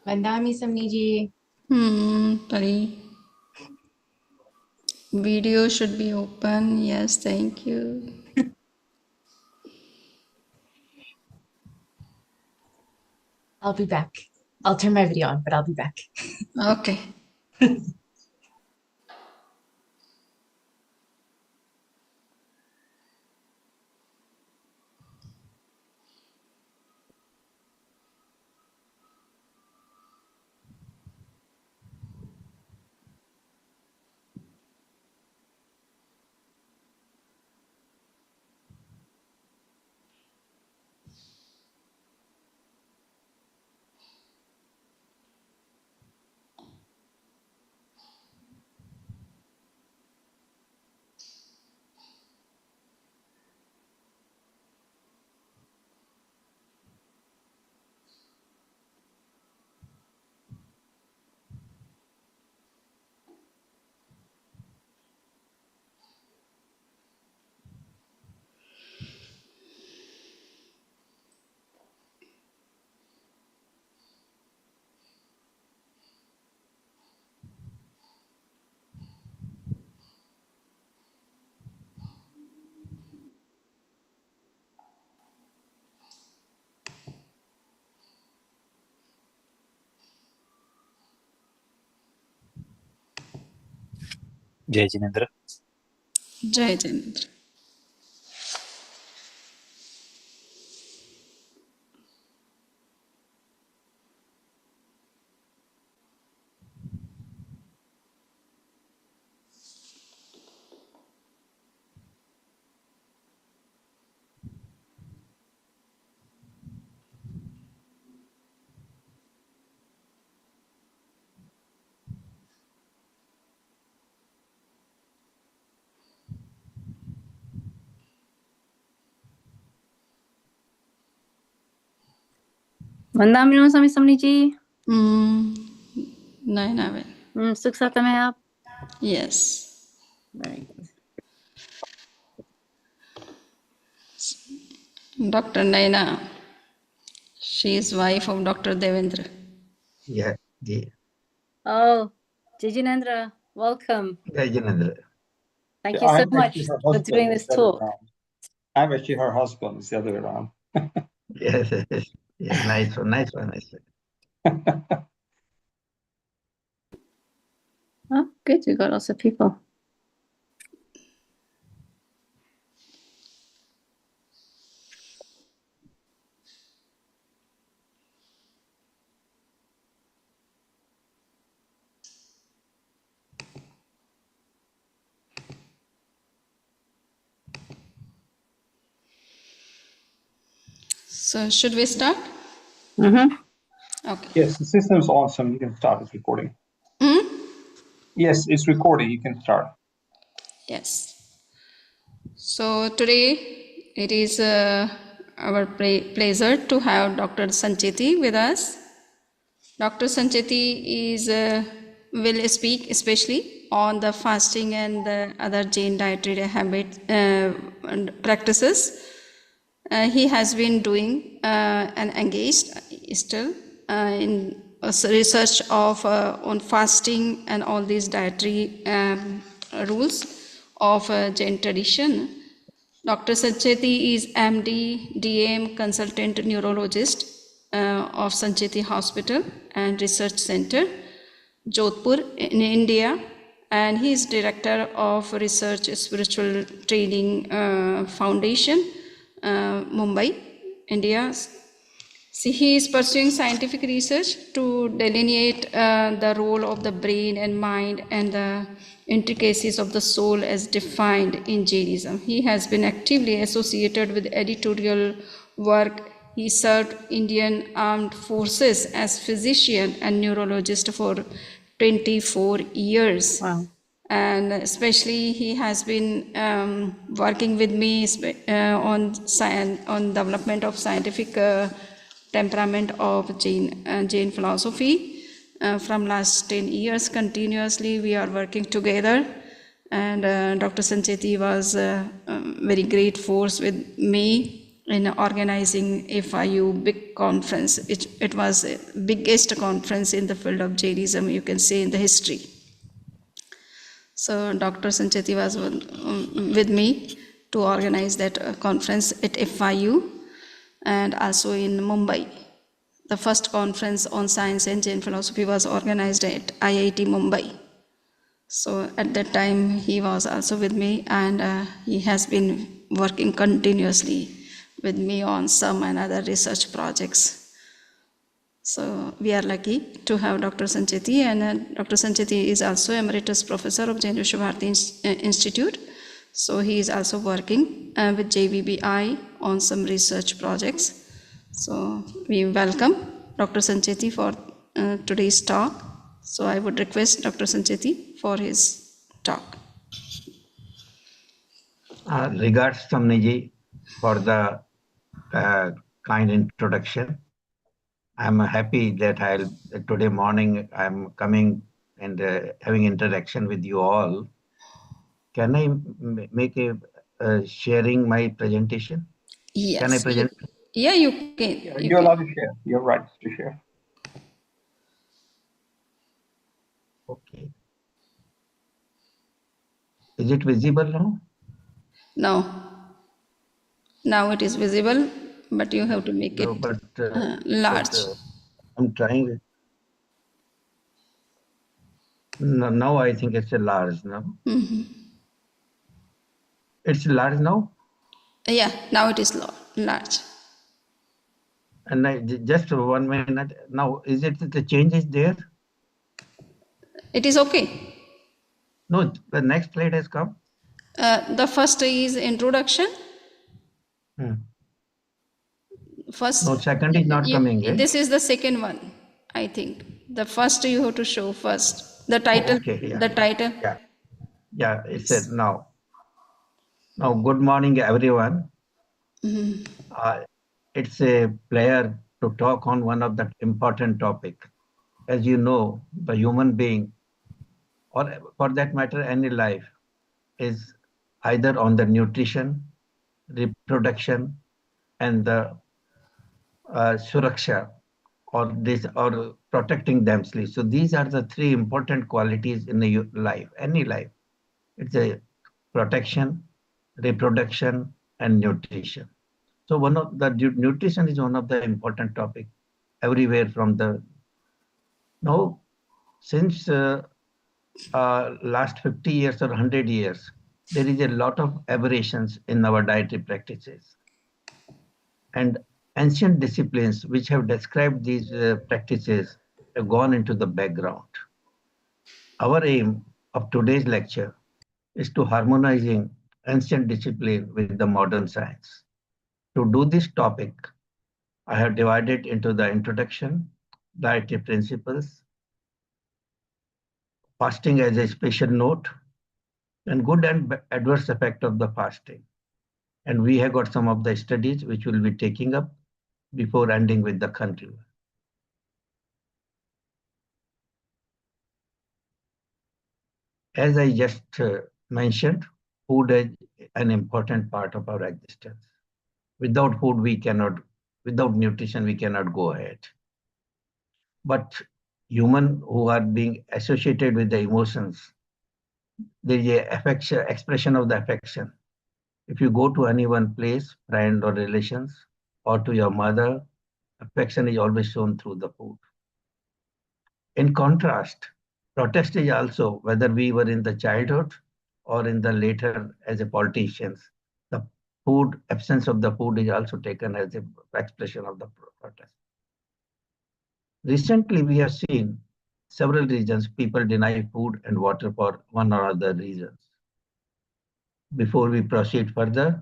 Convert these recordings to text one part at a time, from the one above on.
Vandami Samniji. Pari. Video should be open. Yes, thank you. I'll be back. I'll turn my video on, but I'll be back. Okay. Jai Jinendra. Jai Jinendra. Vandana Swami समनी ji. Naina. सुख साथ में आप? Yes. Very good. Dr. Naina. She is wife of Dr. Devendra. Yeah. Oh, Jijinendra, welcome. Jai Jinendra. Thank you so I'm much actually her for husband, doing this it's the other way talk. around. I'm actually her husband. It's the other way around. Yes, yes, yes. Nice one, nice one, nice one. Oh, good. We've got lots of people. So, should we start? Mm-hmm. Okay. Yes, the system's awesome. You can start this recording. Yes, it's recording. You can start. Yes. So, today it is our pleasure to have Dr. Sancheti with us. Dr. Sancheti is will speak especially on the fasting and the other Jain dietary habit and practices. He has been doing and engaged still in research of on fasting and all these dietary rules of Jain tradition. Dr. Sancheti is MD, DM, consultant neurologist of Sancheti Hospital and Research Center, Jodhpur in India, and he is director of Research Spiritual Training Foundation, Mumbai, India. See, he is pursuing scientific research to delineate the role of the brain and mind and the intricacies of the soul as defined in Jainism. He has been actively associated with editorial work. He served Indian Armed Forces as physician and neurologist for 24 years. Wow. And especially he has been working with me on development of scientific temperament of Jain philosophy. From last 10 years continuously we are working together, and Dr. Sancheti was a very great force with me in organizing FIU big conference. It was the biggest conference in the field of Jainism, you can say, in the history. So Dr. Sancheti was with me to organize that conference at FIU and also in Mumbai. The first conference on science and Jain philosophy was organized at IIT Mumbai. So at that time he was also with me, and he has been working continuously with me on some and other research projects. So we are lucky to have Dr. Sancheti, and Dr. Sancheti is also Emeritus Professor of Jain Vishwabharati Institute. So he is also working with JVBI on some research projects. So we welcome Dr. Sancheti for today's talk. So I would request Dr. Sancheti for his talk. Regards, Samniji, for the kind introduction. I'm happy that today morning I'm coming and having interaction with you all. Can I make a sharing my presentation? Yes. Can I present? Yeah, you can. Yeah, you're allowed to share. You're right to share. Okay. Is it visible now? No. Now it is visible, but you have to make No, it but large. I'm trying. No, now I think it's a large now. It's large now? Yeah, now it is large. And just 1 minute. Now, is it the change is there? It is okay. No, the next slide has come. The first is introduction. First, No, second is not coming. this is the second one, I think. The first you have to show first. The title. Oh, okay, yeah. The title. Yeah, it said now. Now, good morning, everyone. It's a pleasure to talk on one of the important topic. As you know, the human being, or for that matter, any life, is either on the nutrition, reproduction, and the suraksha, or protecting themselves. So these are the three important qualities in a life, any life. It's a protection, reproduction, and nutrition. So one of the nutrition is one of the important topic everywhere from the now since last 50 years or 100 years, there is a lot of aberrations in our dietary practices. And ancient disciplines which have described these practices have gone into the background. Our aim of today's lecture is to harmonizing ancient discipline with the modern science. To do this topic, I have divided into the introduction, dietary principles, fasting as a special note, and good and adverse effect of the fasting. And we have got some of the studies which we'll be taking up before ending with the conclusion. As I just mentioned, food is an important part of our existence. Without food, without nutrition, we cannot go ahead. But humans who are being associated with the emotions, there is a affection, expression of the affection. If you go to any one place, friend or relations, or to your mother, affection is always shown through the food. In contrast, protest is also, whether we were in the childhood or in the later as a politicians, the food, absence of the food is also taken as an expression of the protest. Recently, we have seen several reasons people deny food and water for one or other reasons. Before we proceed further,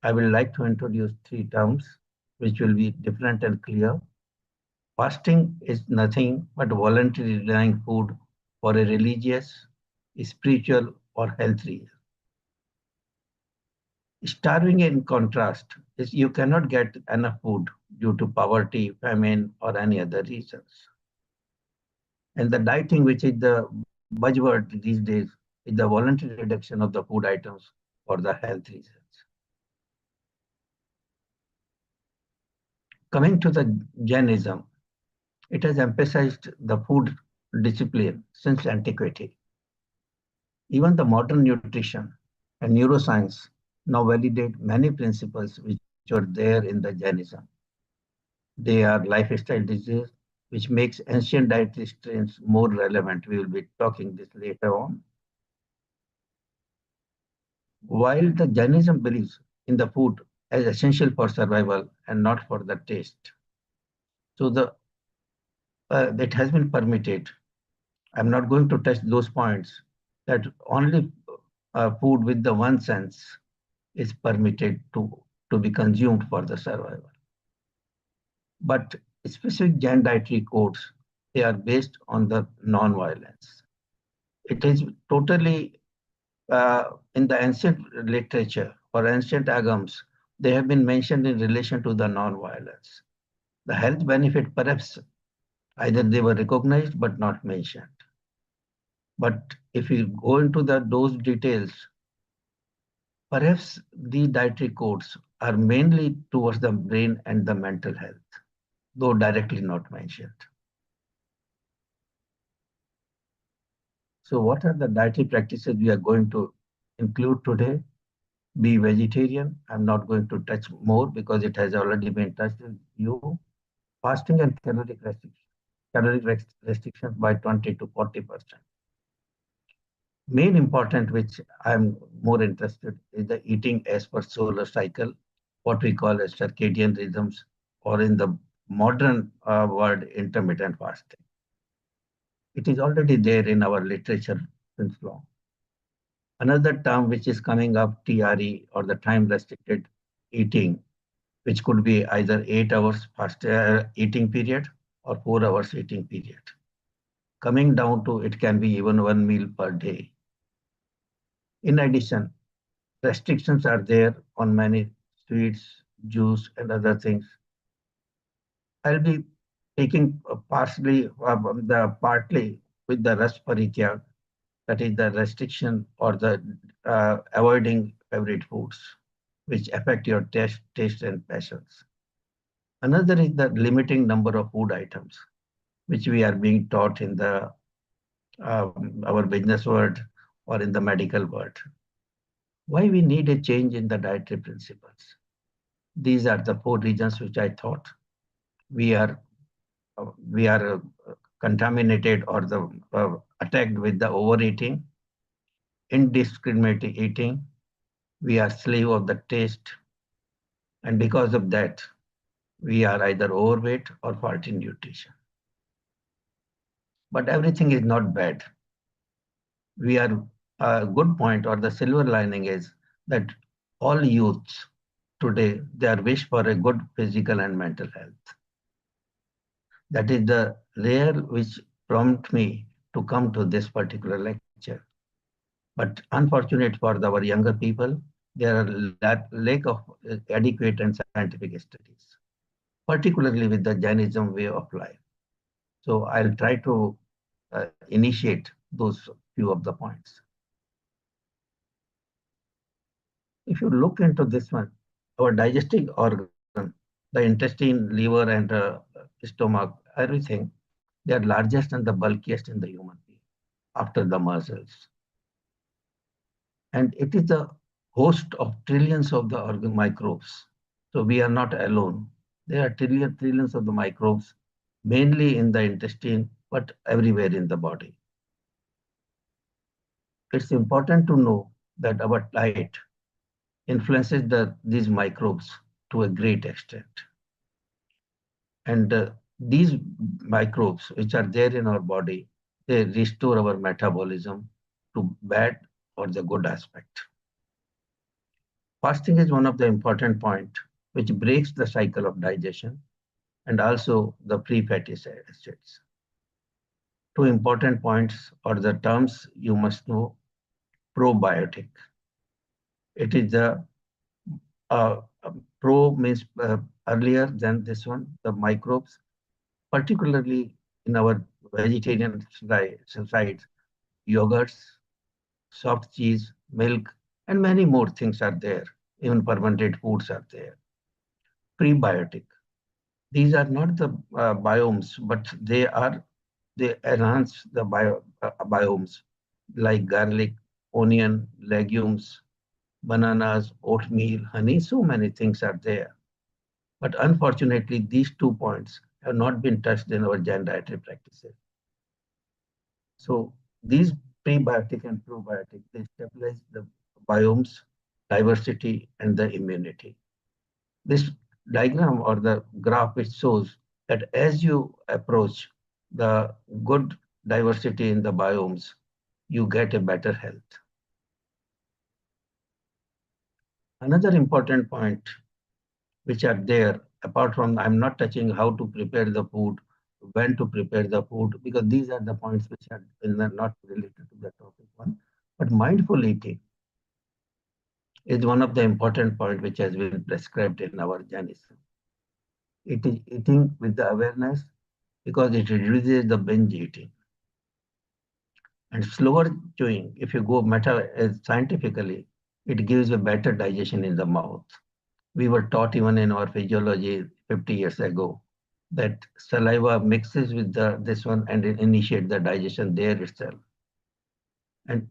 I would like to introduce three terms which will be different and clear. Fasting is nothing but voluntarily denying food for a religious, spiritual, or health reason. Starving, in contrast, is you cannot get enough food due to poverty, famine, or any other reasons. And the dieting, which is the buzzword these days, is the voluntary reduction of the food items for the health reasons. Coming to the Jainism, it has emphasized the food discipline since antiquity. Even the modern nutrition and neuroscience now validate many principles which were there in the Jainism. They are lifestyle diseases, which makes ancient dietary strains more relevant. We will be talking this later on. While the Jainism believes in the food as essential for survival and not for the taste. So it has been permitted. I'm not going to touch those points that only food with the one sense is permitted to be consumed for the survival. But specific Jain dietary codes, they are based on the non-violence. It is totally in the ancient literature or ancient agams, they have been mentioned in relation to the non-violence. The health benefit, perhaps either they were recognized but not mentioned. But if you go into those details, perhaps the dietary codes are mainly towards the brain and the mental health, though directly not mentioned. So what are the dietary practices we are going to include today? Be vegetarian. I'm not going to touch more because it has already been touched with you. Fasting and caloric restrictions by 20 to 40%. Main important, which I'm more interested, is the eating as per solar cycle, what we call as circadian rhythms, or in the modern word, intermittent fasting. It is already there in our literature since long. Another term which is coming up, TRE, or the time restricted eating, which could be either 8 hours fast eating period or 4 hours eating period. Coming down to it can be even 1 meal per day. In addition, restrictions are there on many sweets, juice, and other things. I'll be taking partly with the ras paritya, that is the restriction or the avoiding favorite foods, which affect your taste and passions. Another is the limiting number of food items, which we are being taught in the our business world or in the medical world. Why we need a change in the dietary principles? These are the 4 reasons which I thought we are contaminated or attacked with the overeating, indiscriminate eating. We are slave of the taste, and because of that, we are either overweight or faulty nutrition. But everything is not bad. We are a good point, or the silver lining is that all youths today, they are wish for a good physical and mental health. That is the rare which prompt me to come to this particular lecture. But unfortunate for our younger people, there are lack of adequate and scientific studies, particularly with the Jainism way of life. So I'll try to initiate those few of the points. If you look into this one, our digestive organ, the intestine, liver, and stomach, everything, they are largest and the bulkiest in the human being after the muscles. And it is the host of trillions of the organ microbes. So we are not alone. There are trillions of the microbes, mainly in the intestine, but everywhere in the body. It's important to know that our diet influences these microbes to a great extent. And these microbes, which are there in our body, they restore our metabolism to bad or the good aspect. Fasting is one of the important points which breaks the cycle of digestion and also the free fatty acids. 2 important points or the terms you must know. Probiotic. It is the pro means earlier than this one, the microbes, particularly in our vegetarian sides, yogurts, soft cheese, milk, and many more things are there. Even fermented foods are there. Prebiotic. These are not the biomes, but they enhance the biomes like garlic, onion, legumes, bananas, oatmeal, honey. So many things are there. But unfortunately, these 2 points have not been touched in our Jain dietary practices. So these prebiotic and probiotic, they stabilize the biomes, diversity, and the immunity. This diagram or the graph, it shows that as you approach the good diversity in the biomes, you get a better health. Another important point which are there, apart from I'm not touching how to prepare the food, when to prepare the food, because these are the points which are not related to the topic one. But mindful eating is one of the important points which has been prescribed in our Jainism. It is eating with the awareness because it reduces the binge eating. And slower chewing, if you go scientifically, it gives a better digestion in the mouth. We were taught even in our physiology 50 years ago that saliva mixes with this one and it initiates the digestion there itself. And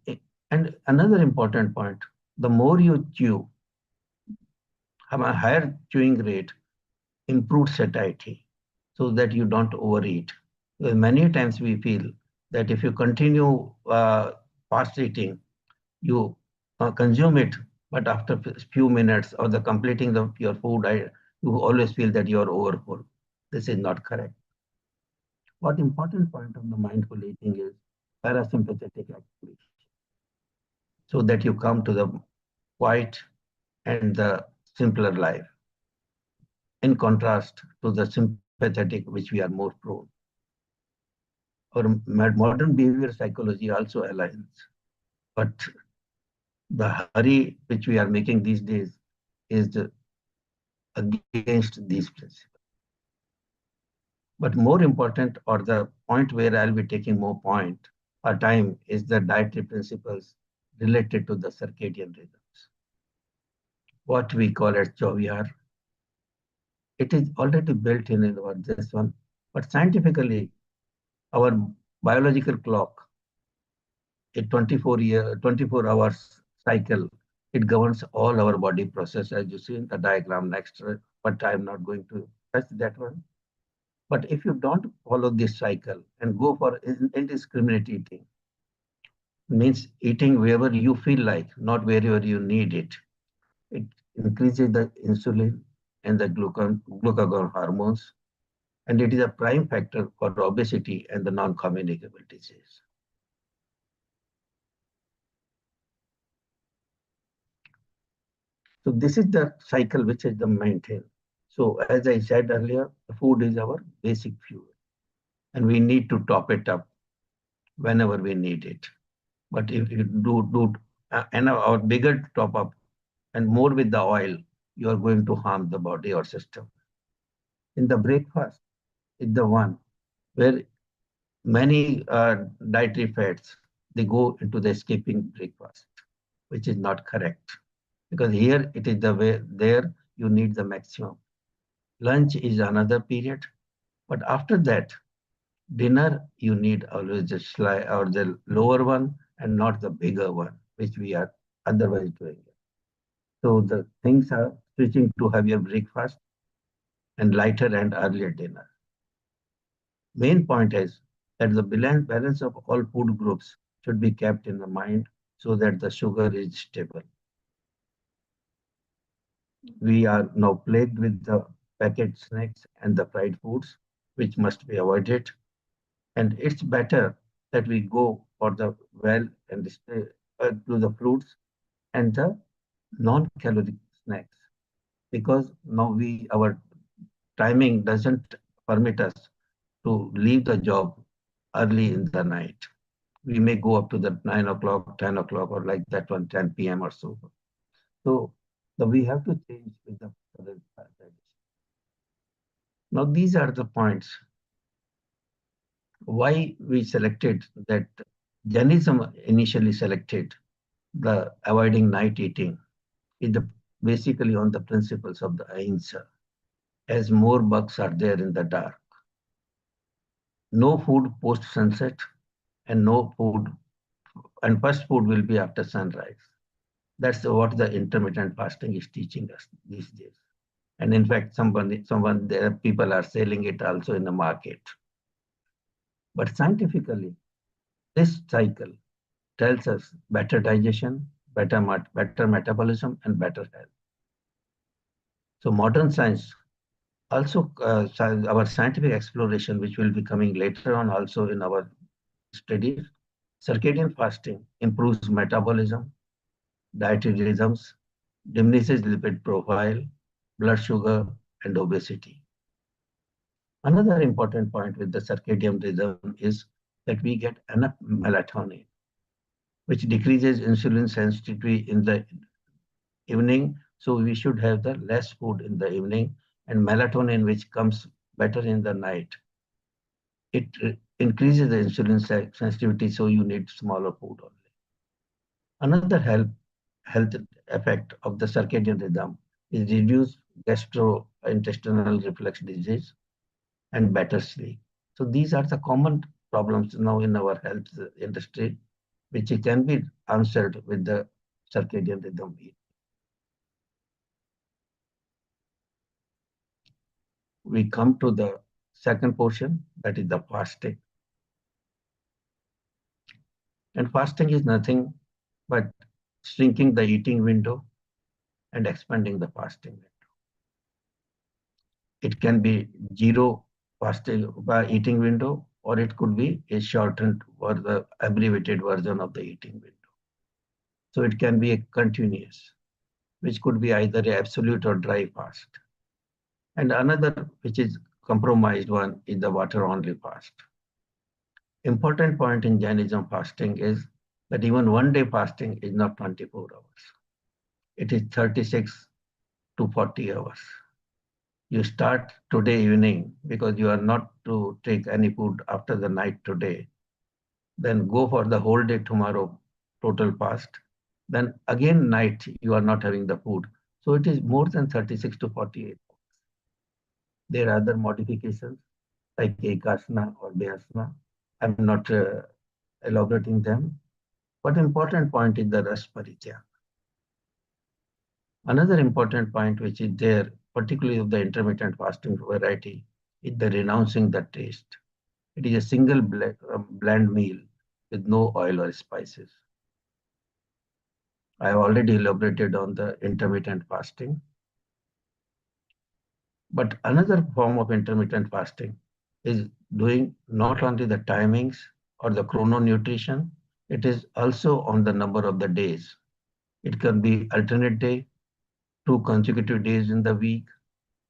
another important point, the more you chew, have a higher chewing rate, improved satiety, so that you don't overeat. Because many times we feel that if you continue fast eating, you consume it, but after a few minutes or the completing your food, you always feel that you are overfull. This is not correct. What important point of the mindful eating is parasympathetic activation, so that you come to the quiet and the simpler life. In contrast to the sympathetic, which we are more prone. Our modern behavior psychology also aligns, but the hurry which we are making these days is against these principles. But more important, or the point where I'll be taking more time, is the dietary principles related to the circadian rhythms. What we call as Chovyar. It is already built in our this one, but scientifically, our biological clock, a 24 hours cycle, it governs all our body process, as you see in the diagram next, but I'm not going to touch that one. But if you don't follow this cycle and go for indiscriminate eating, means eating wherever you feel like, not wherever you need it, it increases the insulin and the glucagon hormones, and it is a prime factor for obesity and the non-communicable disease. So this is the cycle which is the maintain. So as I said earlier, the food is our basic fuel, and we need to top it up whenever we need it. But if you do and our bigger top up and more with the oil, you are going to harm the body or system. In the breakfast is the one where many dietary fats, they go into the skipping breakfast, which is not correct. Because here it is the way, there you need the maximum. Lunch is another period, but after that, dinner, you need always the lower one and not the bigger one, which we are otherwise doing. So the things are switching to heavier breakfast and lighter and earlier dinner. Main point is that the balance of all food groups should be kept in the mind so that the sugar is stable. We are now plagued with the packet snacks and the fried foods, which must be avoided. And it's better that we go for the well and to the fruits and the non-caloric snacks, because now our timing doesn't permit us to leave the job early in the night. We may go up to the 9 o'clock, 10 o'clock, or like that one, 10 p.m. or so. So we have to change with the current tradition. Now, these are the points why we selected that. Jainism initially selected the avoiding night eating is basically on the principles of the ahimsa. as more bugs are there in the dark. No food post sunset and no food, and first food will be after sunrise. That's what the intermittent fasting is teaching us these days. And in fact, there people are selling it also in the market. But scientifically, this cycle tells us better digestion, better metabolism, and better health. So modern science also, our scientific exploration, which will be coming later on also in our studies, circadian fasting improves metabolism, dietary rhythms, diminishes lipid profile, blood sugar, and obesity. Another important point with the circadian rhythm is that we get enough melatonin, which decreases insulin sensitivity in the evening. So we should have the less food in the evening, and melatonin, which comes better in the night. It increases the insulin sensitivity, so you need smaller food only. Another health effect of the circadian rhythm is reduced gastrointestinal reflux disease and better sleep. So these are the common problems now in our health industry, which can be answered with the circadian rhythm. We come to the second portion, that is the fasting. And fasting is nothing but shrinking the eating window and expanding the fasting window. It can be zero fasting eating window, or it could be a shortened or the abbreviated version of the eating window. So it can be a continuous, which could be either a absolute or dry fast. And another, which is compromised one, is the water only fast. Important point in Jainism fasting is that even 1 day fasting is not 24 hours. It is 36 to 40 hours. You start today evening because you are not to take any food after the night today. Then go for the whole day tomorrow, total fast. Then again night, you are not having the food. So it is more than 36 to 48 hours. There are other modifications like Ekasana or Vyasana. I'm not elaborating them. But important point is the Ras Paritya. Another important point which is there, particularly of the intermittent fasting variety, is the renouncing the taste. It is a single bland meal with no oil or spices. I have already elaborated on the intermittent fasting. But another form of intermittent fasting is doing not only the timings or the chrononutrition, it is also on the number of the days. It can be alternate day, 2 consecutive days in the week,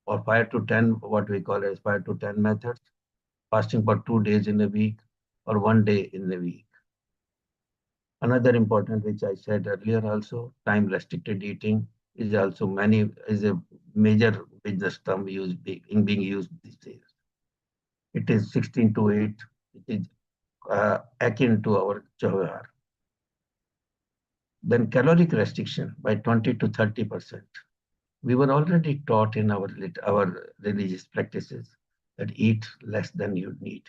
or 5 to 10, what we call as 5 to 10 methods, fasting for 2 days in a week or 1 day in a week. Another important, which I said earlier also, time restricted eating is also is a major business term being used these days. It is 16 to 8, it is akin to our Chahar. Then caloric restriction by 20 to 30%. We were already taught in our religious practices that eat less than you need.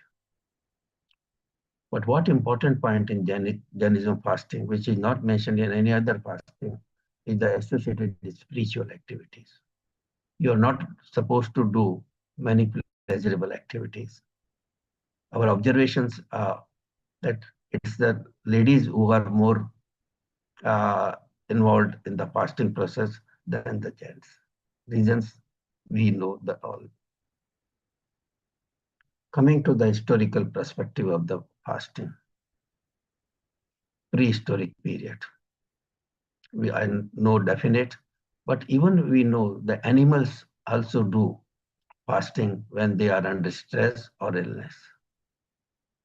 But what important point in Jainism fasting, which is not mentioned in any other fasting, is the associated with spiritual activities. You are not supposed to do many pleasurable activities. Our observations are that it's the ladies who are more involved in the fasting process than the gents. Reasons we know the all. Coming to the historical perspective of the fasting, prehistoric period. I know definite, but even we know the animals also do fasting when they are under stress or illness.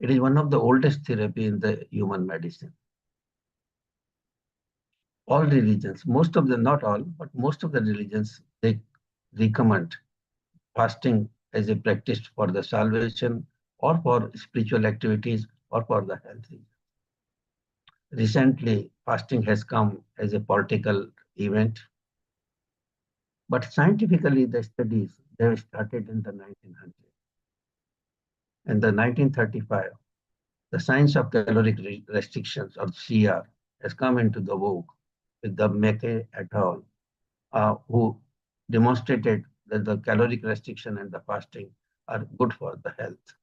It is one of the oldest therapy in the human medicine. All religions, most of them, not all, but most of the religions, they recommend fasting as a practice for the salvation or for spiritual activities or for the health. Recently, fasting has come as a political event, but scientifically the studies, They started in the 1900s. In the 1935, the science of caloric restrictions, or CR, has come into the vogue with the Meke et al., who demonstrated that the caloric restriction and the fasting are good for the health.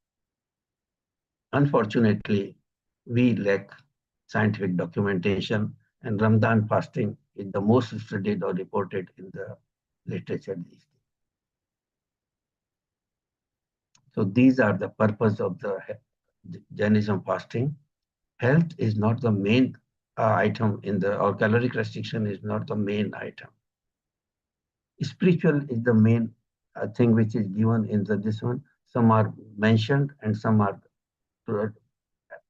Unfortunately, we lack scientific documentation, and Ramadan fasting is the most studied or reported in the literature these days. So these are the purpose of the Jainism fasting. Health is not the main item in the, or caloric restriction is not the main item. Spiritual is the main thing which is given in this one. Some are mentioned and some are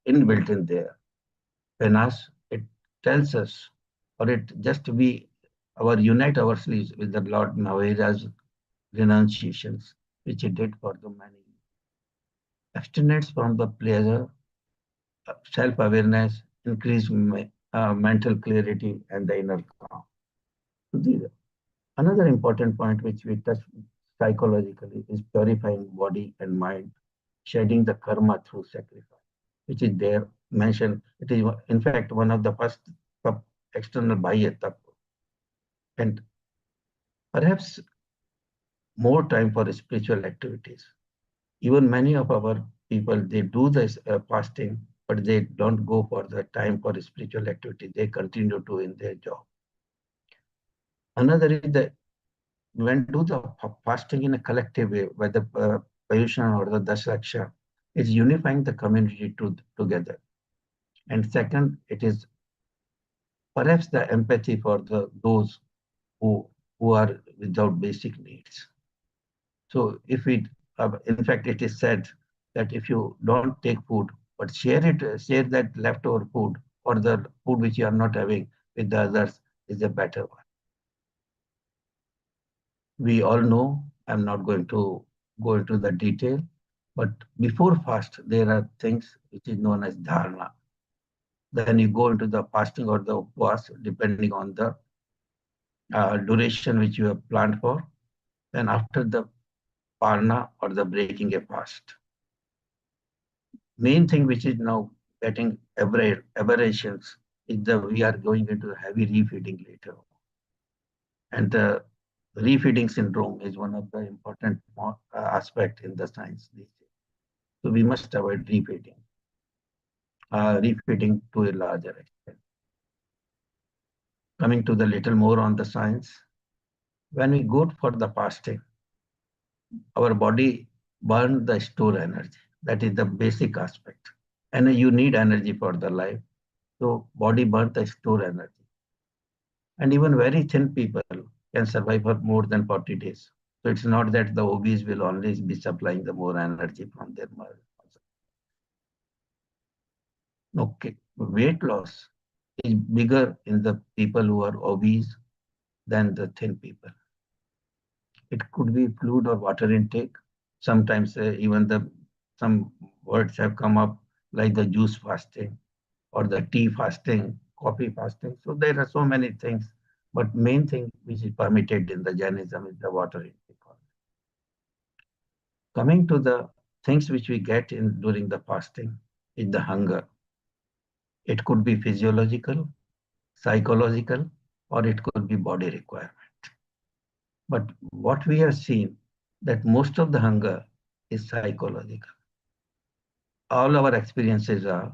inbuilt in there. Penas, it tells us, or it just to be unite ourselves with the Lord Mahavira's renunciations, which he did for the many. Abstinence from the pleasure, self-awareness, increase mental clarity, and the inner calm. Another important point which we touch psychologically is purifying body and mind, shedding the karma through sacrifice, which is there mentioned. It is in fact one of the first external bahya tattva. And perhaps more time for spiritual activities. Even many of our people, they do this fasting, but they don't go for the time for spiritual activity. They continue to in their job. Another is that when do the fasting in a collective way, whether Payushan or the Dasraksha, is unifying the community together. And second, it is perhaps the empathy for those who are without basic needs. So if it, in fact, it is said that if you don't take food, but share that leftover food or the food which you are not having with the others is a better one. We all know, I'm not going to go into the detail, but before fast, there are things which is known as dharana. Then you go into the fasting or the upvas, depending on the duration which you have planned for. Then after the parna or the breaking a fast. Main thing which is now getting aberrations is that we are going into heavy refeeding later. And the refeeding syndrome is one of the important aspect in the science these days. So we must avoid refeeding to a larger extent. Coming to the little more on the science, when we go for the fasting, our body burns the stored energy. That is the basic aspect. And you need energy for the life. So body burns the stored energy. And even very thin people can survive for more than 40 days. So it's not that the obese will always be supplying the more energy from their muscle. Okay, weight loss is bigger in the people who are obese than the thin people. It could be fluid or water intake. Sometimes even some words have come up like the juice fasting or the tea fasting, coffee fasting. So there are so many things, but main thing which is permitted in the Jainism is the water intake. Coming to the things which we get in during the fasting is the hunger. It could be physiological, psychological, or it could be body requirement. But what we have seen that most of the hunger is psychological. All our experiences are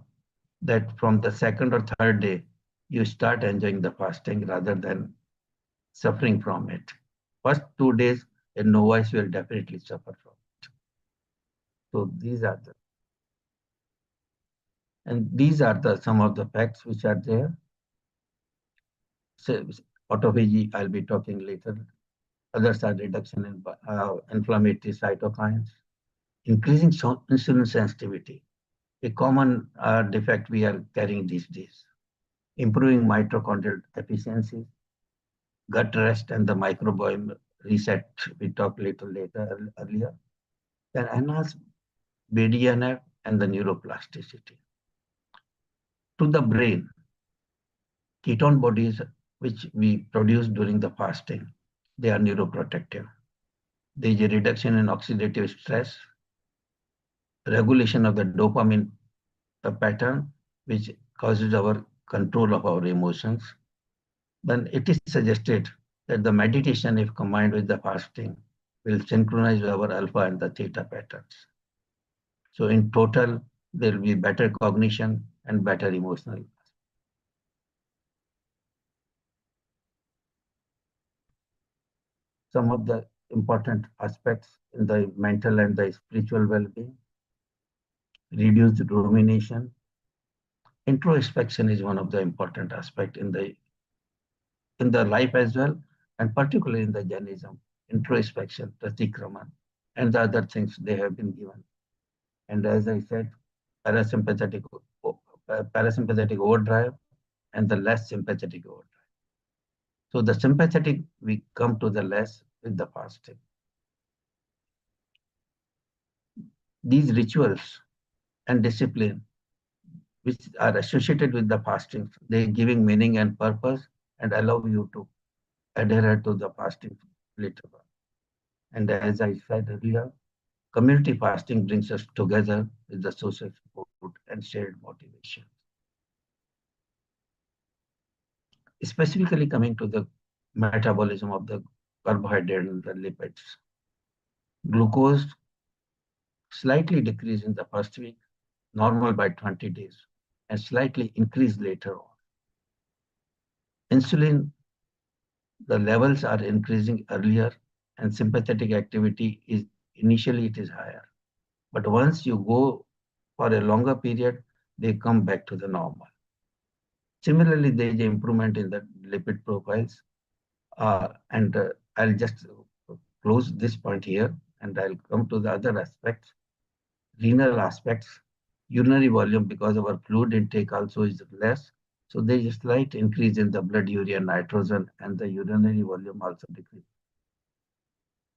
that from the second or third day, you start enjoying the fasting rather than suffering from it. First 2 days, a novice will definitely suffer from it. So these are some of the facts which are there. So, autophagy, I'll be talking later. Others are reduction in inflammatory cytokines, increasing insulin sensitivity, a common defect we are carrying these days, improving mitochondrial efficiency, gut rest and the microbiome reset, we talked earlier, then enhance BDNF and the neuroplasticity. To the brain, ketone bodies which we produce during the fasting, they are neuroprotective. There is a reduction in oxidative stress, regulation of the dopamine pattern, which causes our control of our emotions. Then it is suggested that the meditation, if combined with the fasting, will synchronize our alpha and the theta patterns. So in total, there will be better cognition and better emotional. Some of the important aspects in the mental and the spiritual well-being: reduced rumination. Introspection is one of the important aspects in the life as well, and particularly in the Jainism. Introspection, pratikraman, and the other things they have been given. And as I said, parasympathetic overdrive and the less sympathetic overdrive. So the sympathetic, we come to the less with the fasting. These rituals and discipline which are associated with the fasting, they giving meaning and purpose and allow you to adhere to the fasting later on. And as I said earlier, community fasting brings us together with the social support and shared motivation. Specifically coming to the metabolism of the carbohydrate and the lipids. Glucose slightly decrease in the first week, normal by 20 days, and slightly increase later on. Insulin, the levels are increasing earlier, and sympathetic activity is initially it is higher. But once you go for a longer period, they come back to the normal. Similarly, there is an improvement in the lipid profiles. I'll just close this point here, and I'll come to the other aspects. Renal aspects, urinary volume, because our fluid intake also is less. So there is a slight increase in the blood urea nitrogen, and the urinary volume also decreases.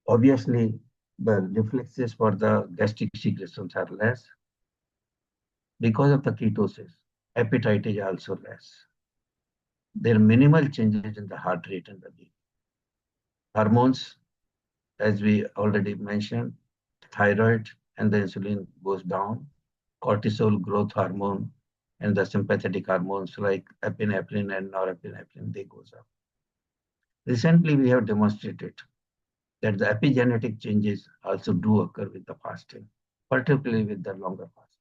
Obviously, the reflexes for the gastric secretions are less. Because of the ketosis, appetite is also less. There are minimal changes in the heart rate and the beat. Hormones, as we already mentioned, thyroid and the insulin goes down, cortisol growth hormone and the sympathetic hormones like epinephrine and norepinephrine, they goes up. Recently, we have demonstrated that the epigenetic changes also do occur with the fasting, particularly with the longer fast.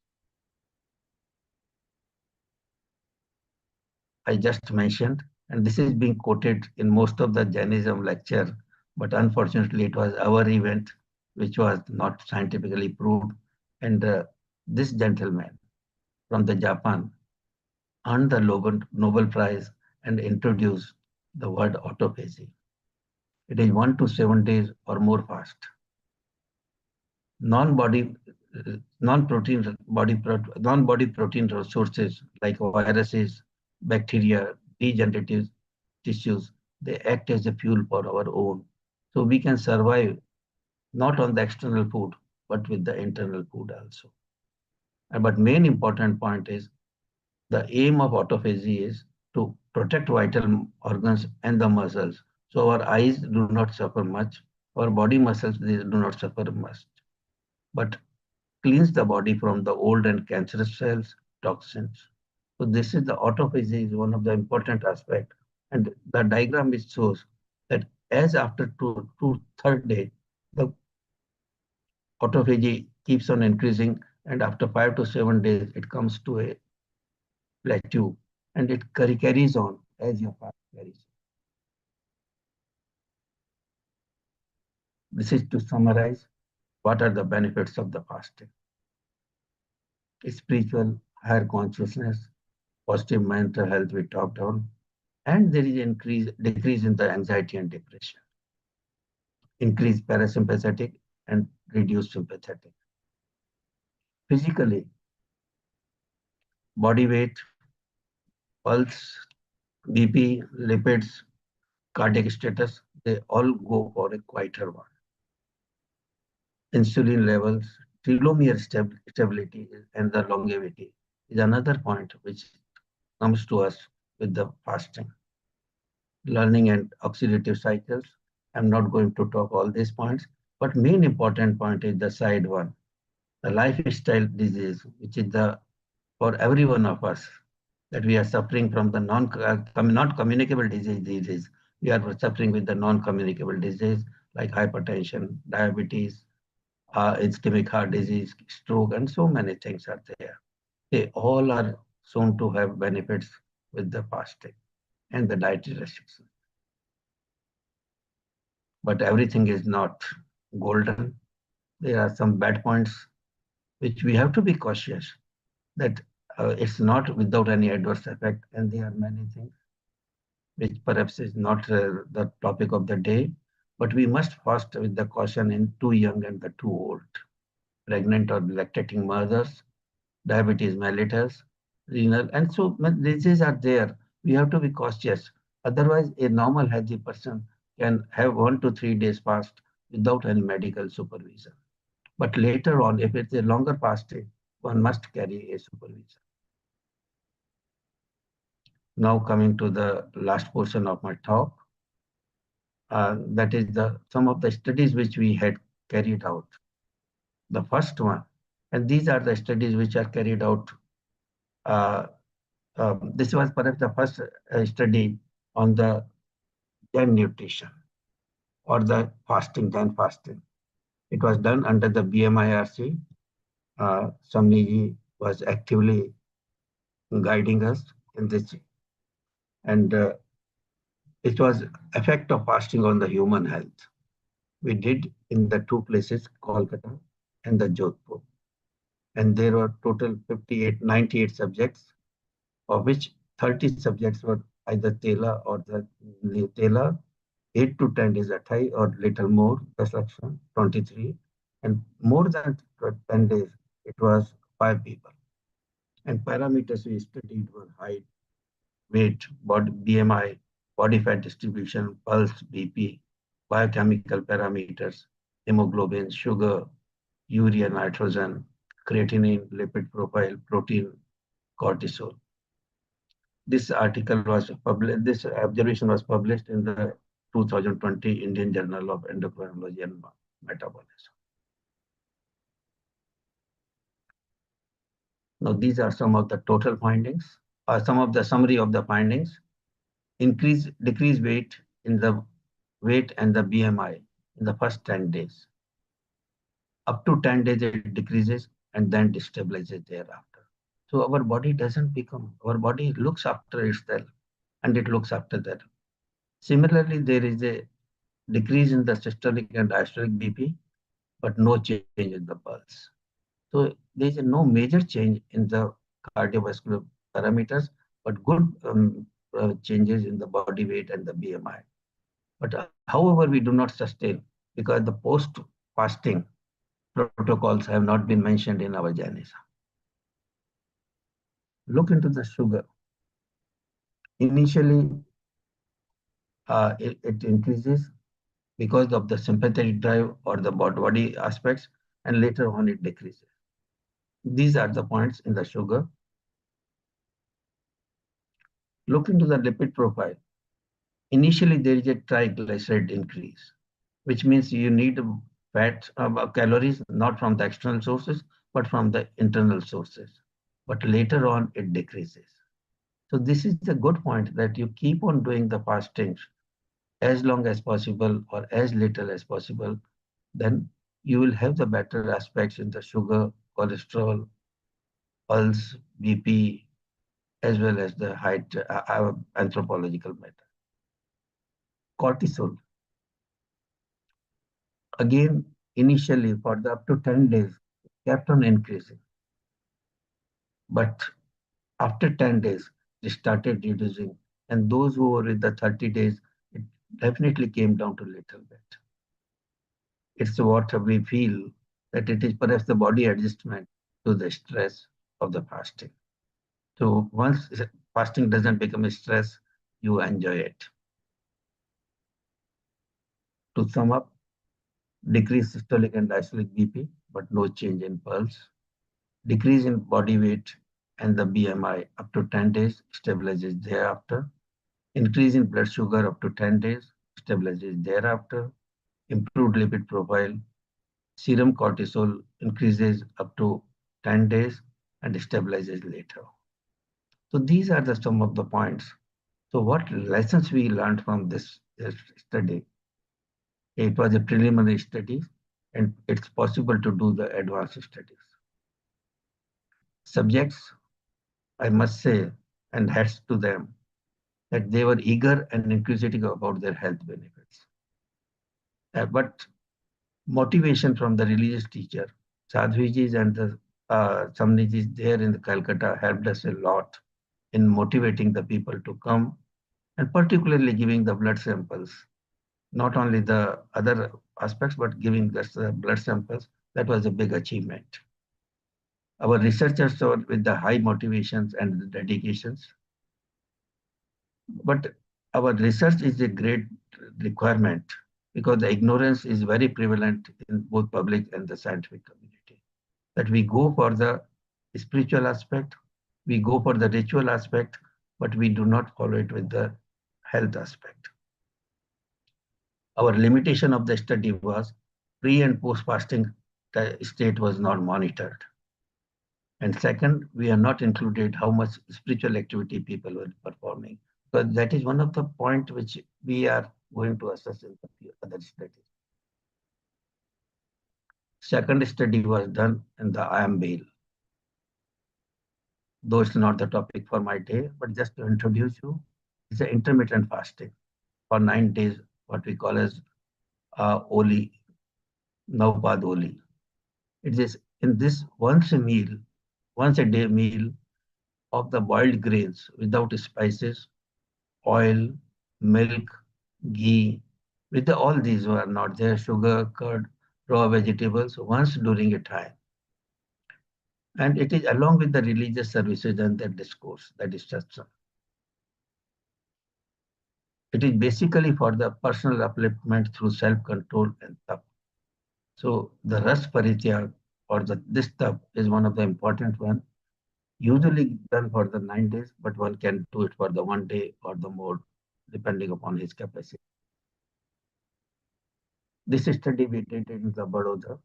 I just mentioned, and this is being quoted in most of the Jainism lecture, but unfortunately it was our event, which was not scientifically proved. And this gentleman from the Japan earned the Nobel Prize and introduced the word autophagy. It is 1 to 7 days or more fast. Non-body protein resources like viruses, bacteria, degenerative tissues, they act as a fuel for our own. So we can survive not on the external food, but with the internal food also. But main important point is the aim of autophagy is to protect vital organs and the muscles. So our eyes do not suffer much, our body muscles, they do not suffer much, but cleans the body from the old and cancerous cells, toxins. So this is the autophagy is one of the important aspects. And the diagram it shows that as after third day, the autophagy keeps on increasing, and after 5 to 7 days, it comes to a plateau, and it carries on as your fast carries. This is to summarize what are the benefits of the fasting. Spiritual, higher consciousness, positive mental health we talked on, and there is decrease in the anxiety and depression, increase parasympathetic and reduce sympathetic. Physically, body weight, pulse, BP, lipids, cardiac status, they all go for a quieter one. Insulin levels, telomere stability and the longevity is another point which comes to us with the fasting. Learning and oxidative cycles. I'm not going to talk all these points, But main important point is the side one, the lifestyle disease, which is the for every one of us, that we are suffering from the not communicable diseases. We are suffering with the non-communicable disease like hypertension, diabetes, ischemic heart disease, stroke, and so many things are there. They all are shown to have benefits with the fasting and the dietary restrictions. But everything is not golden. There are some bad points which we have to be cautious that it's not without any adverse effect, and there are many things which perhaps is not the topic of the day, but we must fast with the caution in too young and the too old, pregnant or lactating mothers, diabetes mellitus, renal, and so many diseases are there. We have to be cautious. Otherwise, a normal healthy person can have 1 to 3 days fast without any medical supervision. But later on, if it's a longer fasting, one must carry a supervision. Now coming to the last portion of my talk, that is some of the studies which we had carried out. The first one, and these are the studies which are carried out. This was perhaps the first study on the Zen nutrition or the fasting, Zen fasting. It was done under the BMIRC. Samniji was actively guiding us in this, and it was effect of fasting on the human health. We did in the two places, Kolkata and the Jodhpur. And there were total 98 subjects, of which 30 subjects were either Tela or the Tela, 8 to 10 days Athai or little more, the section 23. And more than 10 days, it was 5 people. And parameters we studied were height, weight, body, BMI, body fat distribution, pulse, BP, biochemical parameters, hemoglobin, sugar, urea, nitrogen, creatinine, lipid profile, protein, cortisol. This article was published, this observation was published in the 2020 Indian Journal of Endocrinology and Metabolism. Now, these are some of the total findings, some of the summary of the findings. Decrease weight in the weight and the BMI in the first 10 days. Up to 10 days, it decreases and then destabilizes thereafter. So our body doesn't become, our body looks after itself and it looks after that. Similarly, there is a decrease in the systolic and diastolic BP, but no change in the pulse. So there is no major change in the cardiovascular parameters, but good changes in the body weight and the BMI. But however, we do not sustain because the post-fasting protocols have not been mentioned in our Jainism. Look into the sugar. Initially, it increases because of the sympathetic drive or the body aspects, and later on it decreases. These are the points in the sugar. Look into the lipid profile. Initially, there is a triglyceride increase, which means you need fat calories not from the external sources, but from the internal sources. But later on, it decreases. So this is a good point that you keep on doing the fasting as long as possible or as little as possible, then you will have the better aspects in the sugar, cholesterol, pulse, BP, as well as the height anthropological matter. Cortisol. Again, initially for the up to 10 days, it kept on increasing. But after 10 days, it started reducing. And those who were with the 30 days, it definitely came down to a little bit. It's what we feel that it is perhaps the body adjustment to the stress of the fasting. So once fasting doesn't become a stress, you enjoy it. To sum up, decrease systolic and diastolic BP, but no change in pulse. Decrease in body weight and the BMI up to 10 days, stabilizes thereafter. Increase in blood sugar up to 10 days, stabilizes thereafter. improved lipid profile, serum cortisol increases up to 10 days and stabilizes later. So these are some of the points. So what lessons we learned from this study? It was a preliminary study, and it's possible to do the advanced studies. Subjects, I must say, and hats to them, that they were eager and inquisitive about their health benefits. But motivation from the religious teacher, Sadhvijis and the Samnijis there in the Calcutta helped us a lot in motivating the people to come, and particularly giving the blood samples. Not only the other aspects, but giving us the blood samples, that was a big achievement. Our researchers were with the high motivations and the dedications. But our research is a great requirement because the ignorance is very prevalent in both public and the scientific community. That we go for the spiritual aspect, we go for the ritual aspect, but we do not follow it with the health aspect. Our limitation of the study was pre and post fasting state was not monitored. And second, we have not included how much spiritual activity people were performing, because that is one of the points which we are going to assess in the other studies. Second study was done in the IAMBAIL. Though it's not the topic for my day, but just to introduce you, it's an intermittent fasting for 9 days, what we call as Oli, Navpad Oli. It is in this once a day meal of the boiled grains without spices, oil, milk, ghee, with all these were not there, sugar, curd, raw vegetables once during a time. And it is along with the religious services and the discourse, that is satsang. It is basically for the personal upliftment through self-control and tap. So the ras parityag or this tap is one of the important one, usually done for the 9 days, but one can do it for the 1 day or the more, depending upon his capacity. This study we did in the Baroda,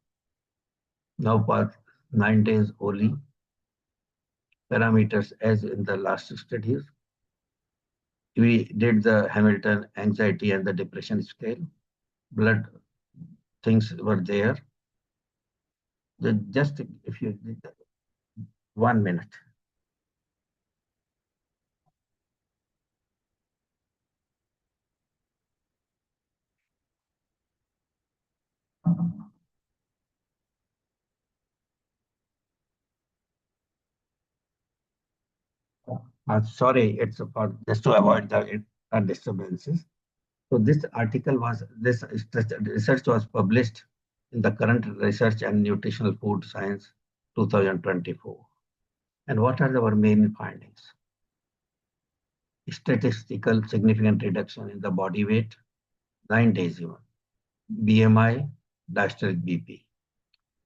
now past 9 days only, parameters as in the last studies. We did the Hamilton anxiety and the depression scale. Blood things were there. Just if you did 1 minute. Sorry, it's for just to avoid the disturbances. So this research was published in the Current Research and Nutritional Food Science 2024. And what are our main findings? Statistical significant reduction in the body weight, 9 days even. BMI, diastolic BP.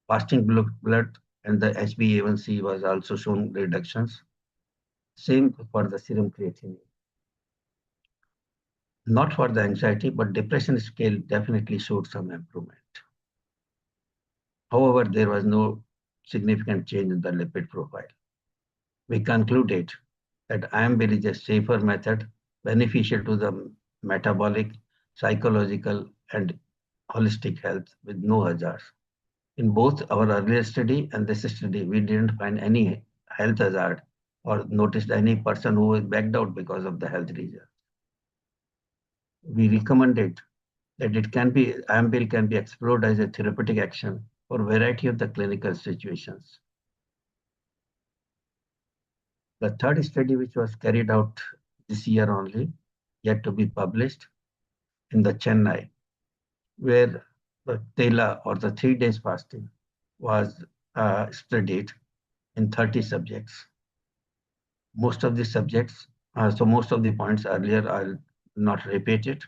Fasting blood and the HbA1c was also shown reductions. Same for the serum creatinine. Not for the anxiety, but depression scale definitely showed some improvement. However, there was no significant change in the lipid profile. We concluded that IAMBAIL is a safer method, beneficial to the metabolic, psychological, and holistic health with no hazards. In both our earlier study and this study, we didn't find any health hazard or noticed any person who was backed out because of the health reason. We recommended that IAMBAIL can be explored as a therapeutic action for a variety of the clinical situations. The third study, which was carried out this year only, yet to be published in the Chennai, where the Tela or the 3 days fasting was studied in 30 subjects. Most of the subjects, so most of the points earlier I'll not repeat it.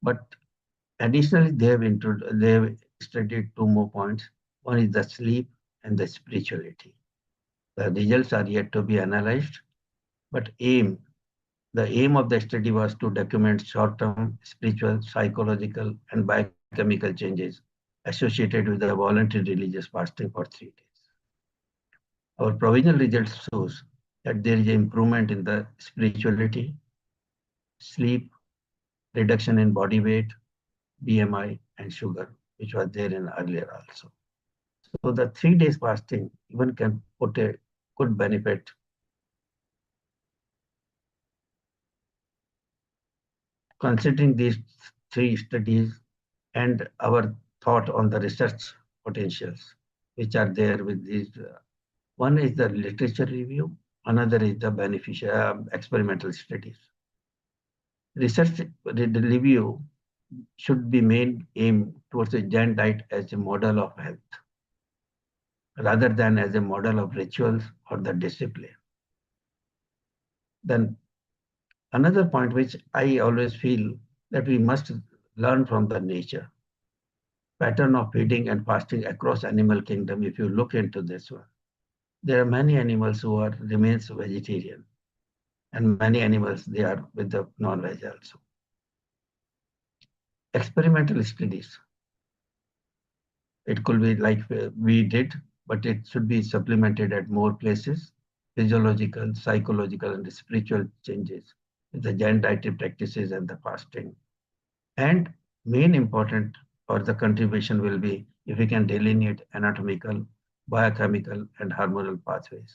But additionally, they have studied 2 more points. One is the sleep and the spirituality. The results are yet to be analyzed, but aim The aim of the study was to document short-term spiritual, psychological, and biochemical changes associated with the voluntary religious fasting for 3 days. Our provisional results shows that there is an improvement in the spirituality, sleep, reduction in body weight, BMI, and sugar, which was there in earlier also. So the 3 days fasting even can put a good benefit. Considering these 3 studies and our thought on the research potentials, which are there with these, one is the literature review, another is the beneficial experimental studies. Research review should be main aim towards a Jain diet as a model of health, rather than as a model of rituals or the discipline. Then another point which I always feel that we must learn from the nature. Pattern of feeding and fasting across animal kingdom, if you look into this one. There are many animals who remains vegetarian, and many animals they are with the non-veg also. Experimental studies. It could be like we did, but it should be supplemented at more places. Physiological, psychological, and spiritual changes with the Jain dietary practices and the fasting. And main important for the contribution will be if we can delineate anatomical, biochemical, and hormonal pathways.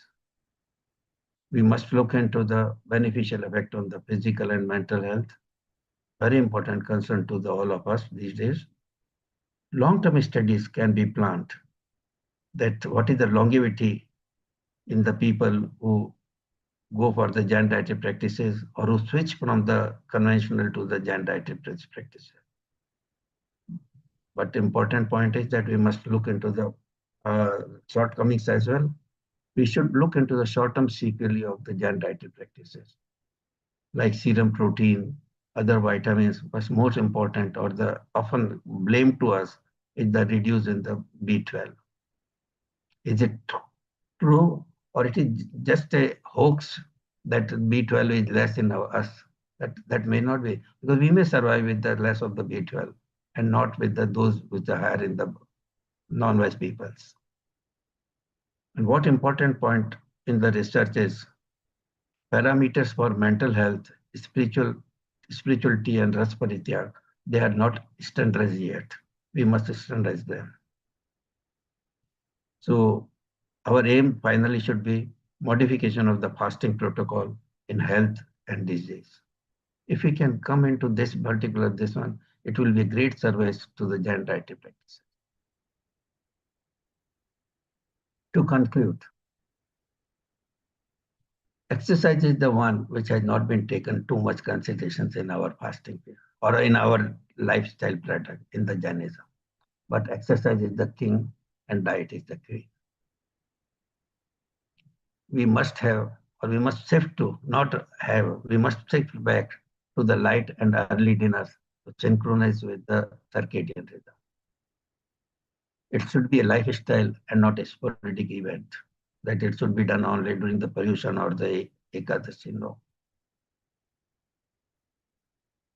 We must look into the beneficial effect on the physical and mental health. Very important concern to all of us these days. Long-term studies can be planned that what is the longevity in the people who go for the Jain dietary practices or who switch from the conventional to the Jain dietary practices. But the important point is that we must look into the shortcomings as well. We should look into the short-term sequelae of the Jain dietary practices, like serum protein, other vitamins, but most important or the often blamed to us is the reduce in the B12. Is it true or it is just a hoax that B12 is less in us? That may not be, because we may survive with the less of the B12 and not with those which are higher in the non-veg peoples. And what important point in the research is parameters for mental health, spirituality, and rasparityak, they are not standardized yet. We must standardize them. So our aim finally should be modification of the fasting protocol in health and disease. If we can come into this one, it will be a great service to the Jain dietary practices. To conclude, exercise is the one which has not been taken too much considerations in our fasting period or in our lifestyle pattern in the Jainism. But exercise is the king and diet is the queen. We must have, or we must shift to, not have, we must shift back to the light and early dinners to synchronize with the circadian rhythm. It should be a lifestyle and not a sporadic event, that it should be done only during the Paryushan or the Ekadashi. No.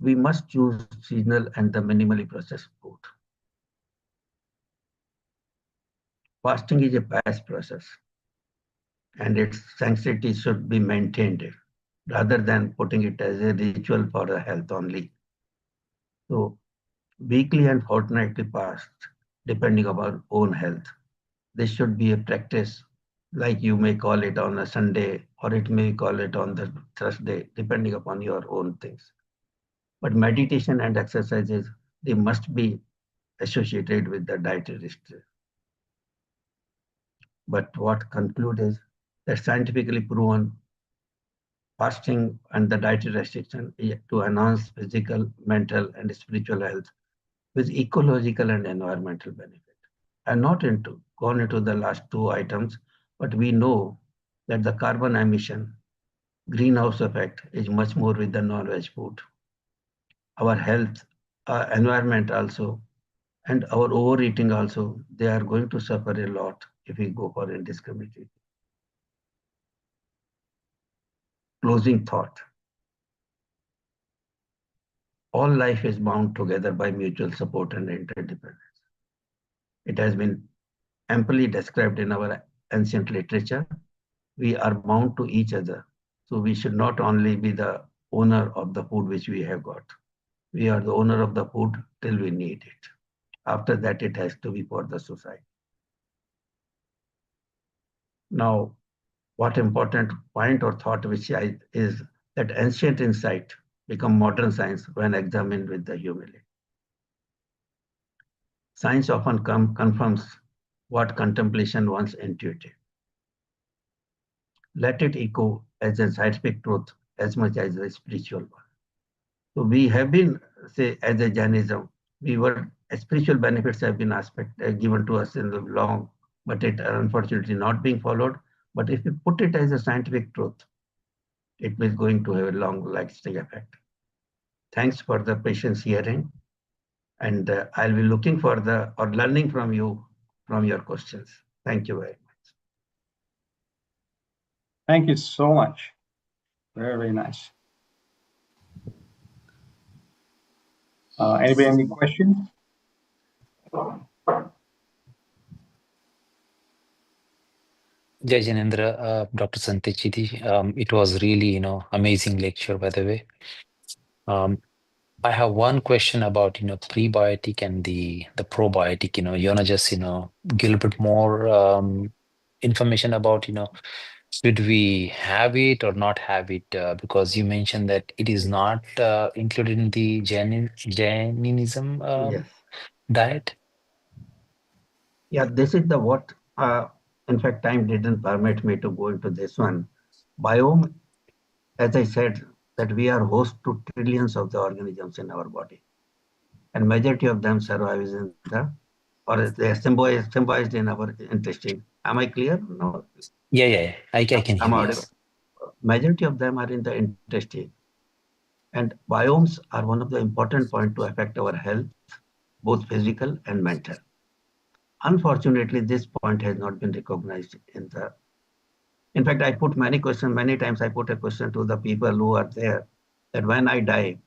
We must choose seasonal and the minimally processed food. Fasting is a pious process, and its sanctity should be maintained rather than putting it as a ritual for the health only. So weekly and fortnightly fast, depending on our own health. This should be a practice, like you may call it on a Sunday, or it may call it on the Thursday, depending upon your own things. But meditation and exercises, they must be associated with the dietary restriction. But what conclude is that scientifically proven fasting and the dietary restriction to enhance physical, mental, and spiritual health with ecological and environmental benefit. I'm not gone into the last 2 items, but we know that the carbon emission, greenhouse effect is much more with the non-veg food. Our health, environment also, and our overeating also, they are going to suffer a lot if we go for indiscriminate. Closing thought. all life is bound together by mutual support and interdependence. It has been amply described in our ancient literature. We are bound to each other. So we should not only be the owner of the food which we have got. We are the owner of the food till we need it. After that, it has to be for the society. Now, what important point or thought which is that ancient insight become modern science when examined with the humility. Science often confirms what contemplation once intuited. Let it echo as a scientific truth as much as a spiritual one. So we have been, say, as a Jainism, spiritual benefits have been given to us in the long, but it unfortunately not being followed. But if you put it as a scientific truth, it is going to have a long-lasting effect. Thanks for the patience hearing, and I'll be looking for learning from you from your questions. Thank you very much. Thank you so much. Very, very nice. Anybody have any questions? Jai Jinendra, Dr. Sancheti, it was really, amazing lecture, by the way. I have one question about, prebiotic and the probiotic, you wanna just, give a little bit more information about, should we have it or not have it? Because you mentioned that it is not included in the Jainism Yes. diet. Yeah, this is what, in fact, time didn't permit me to go into this one. Biome, as I said, that we are host to trillions of the organisms in our body. And majority of them survives in or they are symbolized in our intestine. Am I clear? No. Yeah. I can hear you. Yes. Majority of them are in the intestine. And biomes are one of the important points to affect our health, both physical and mental. Unfortunately, this point has not been recognized in fact, I put many questions, many times I put a question to the people who are there that when I die,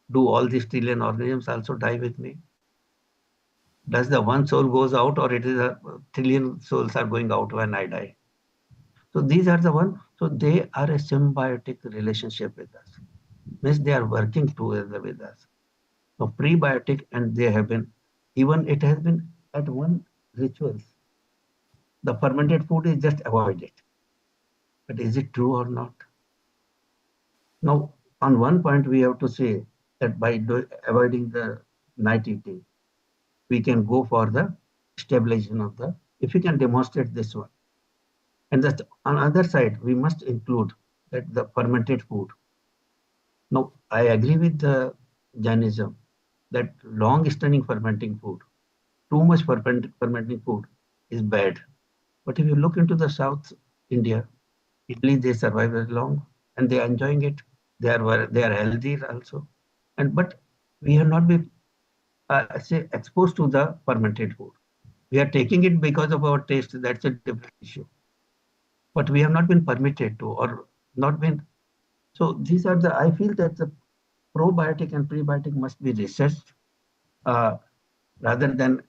do all these trillion organisms also die with me? Does the one soul goes out or it is a trillion souls are going out when I die? So these are the one, so they are a symbiotic relationship with us. Means they are working together with us. So prebiotic, and they have been, even it has been at one rituals. The fermented food is just avoided. But is it true or not? Now, on one point, we have to say that by avoiding the night eating, we can go for the stabilization of if we can demonstrate this one. And that on the other side, we must include that the fermented food. Now, I agree with the Jainism that long-standing fermenting food, too much fermenting food is bad. But if you look into the South India, Italy, they survive very long and they are enjoying it. They are healthy also. But we have not been exposed to the fermented food. We are taking it because of our taste. That's a different issue. But we have not been permitted to, or not been. So these are I feel that the probiotic and prebiotic must be researched rather than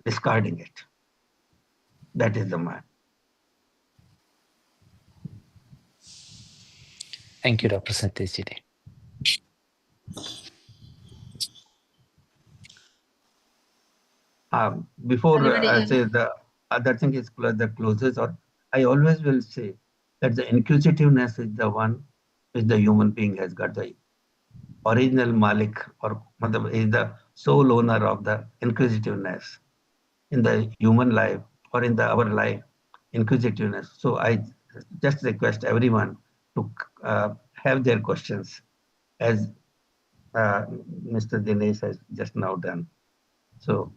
discarding it. That is the man. Thank you, Dr. Sancheti. Before I say the other thing is the closest, or I always will say that the inquisitiveness is the one which the human being has got, the original Malik, or is the sole owner of the inquisitiveness in the human life or in our life, inquisitiveness. So I just request everyone to have their questions as Mr. Dinesh has just now done. So,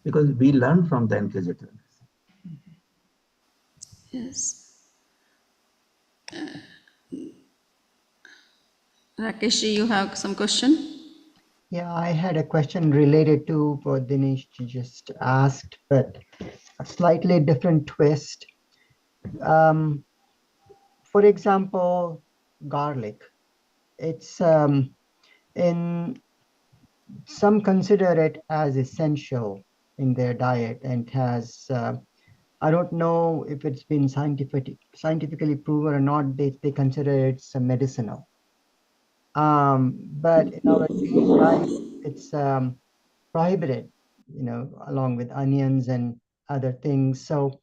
because we learn from the inquisitiveness. Yes. Rakesh, you have some question? Yeah, I had a question related to what Dinesh just asked, but a slightly different twist. For example, garlic. It's in some consider it as essential in their diet and has I don't know if it's been scientifically proven or not. They consider it's a medicinal. But in our daily diet, it's prohibited, along with onions and other things. So,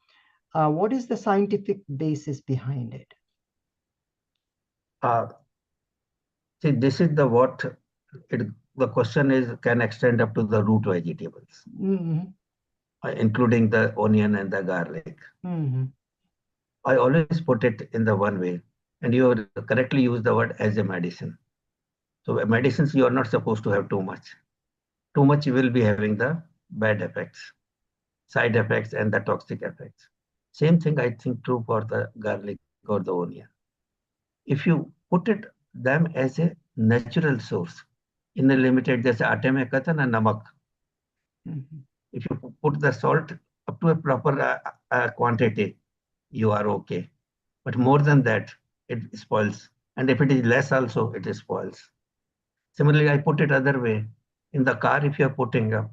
what is the scientific basis behind it? See, this is the what the question is can extend up to the root vegetables, including the onion and the garlic. I always put it in the one way, and you correctly use the word as a medicine. So medicines, you are not supposed to have too much. Too much you will be having the bad effects, side effects, and the toxic effects. Same thing I think true for the garlic or the onion. If you put it them as a natural source, in a limited, जैसे आटे में कहते हैं ना नमक. If you put the salt up to a proper quantity, you are okay. But more than that, it spoils. And if it is less also, it spoils. Similarly, I put it other way. In the car, if you are putting up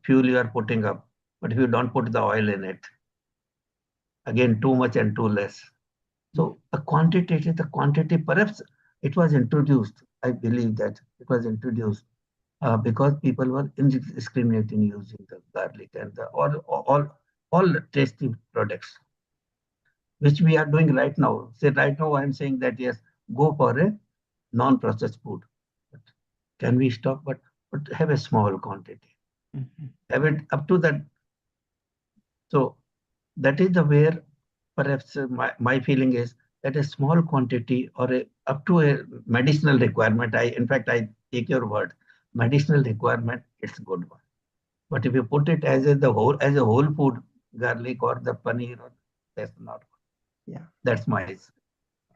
fuel, you are putting up. But if you don't put the oil in it, again, too much and too less. So the quantity, perhaps it was introduced. I believe that it was introduced because people were indiscriminating using the garlic and all tasty products, which we are doing right now. Say right now, I'm saying that yes, go for a non-processed food. But can we stop? But have a small quantity. Have it up to that. So that is the where perhaps my feeling is that a small quantity or up to a medicinal requirement. In fact, I take your word, medicinal requirement, it's a good one. But if you put it as a whole food, garlic or the paneer, that's not good. Yeah. That's my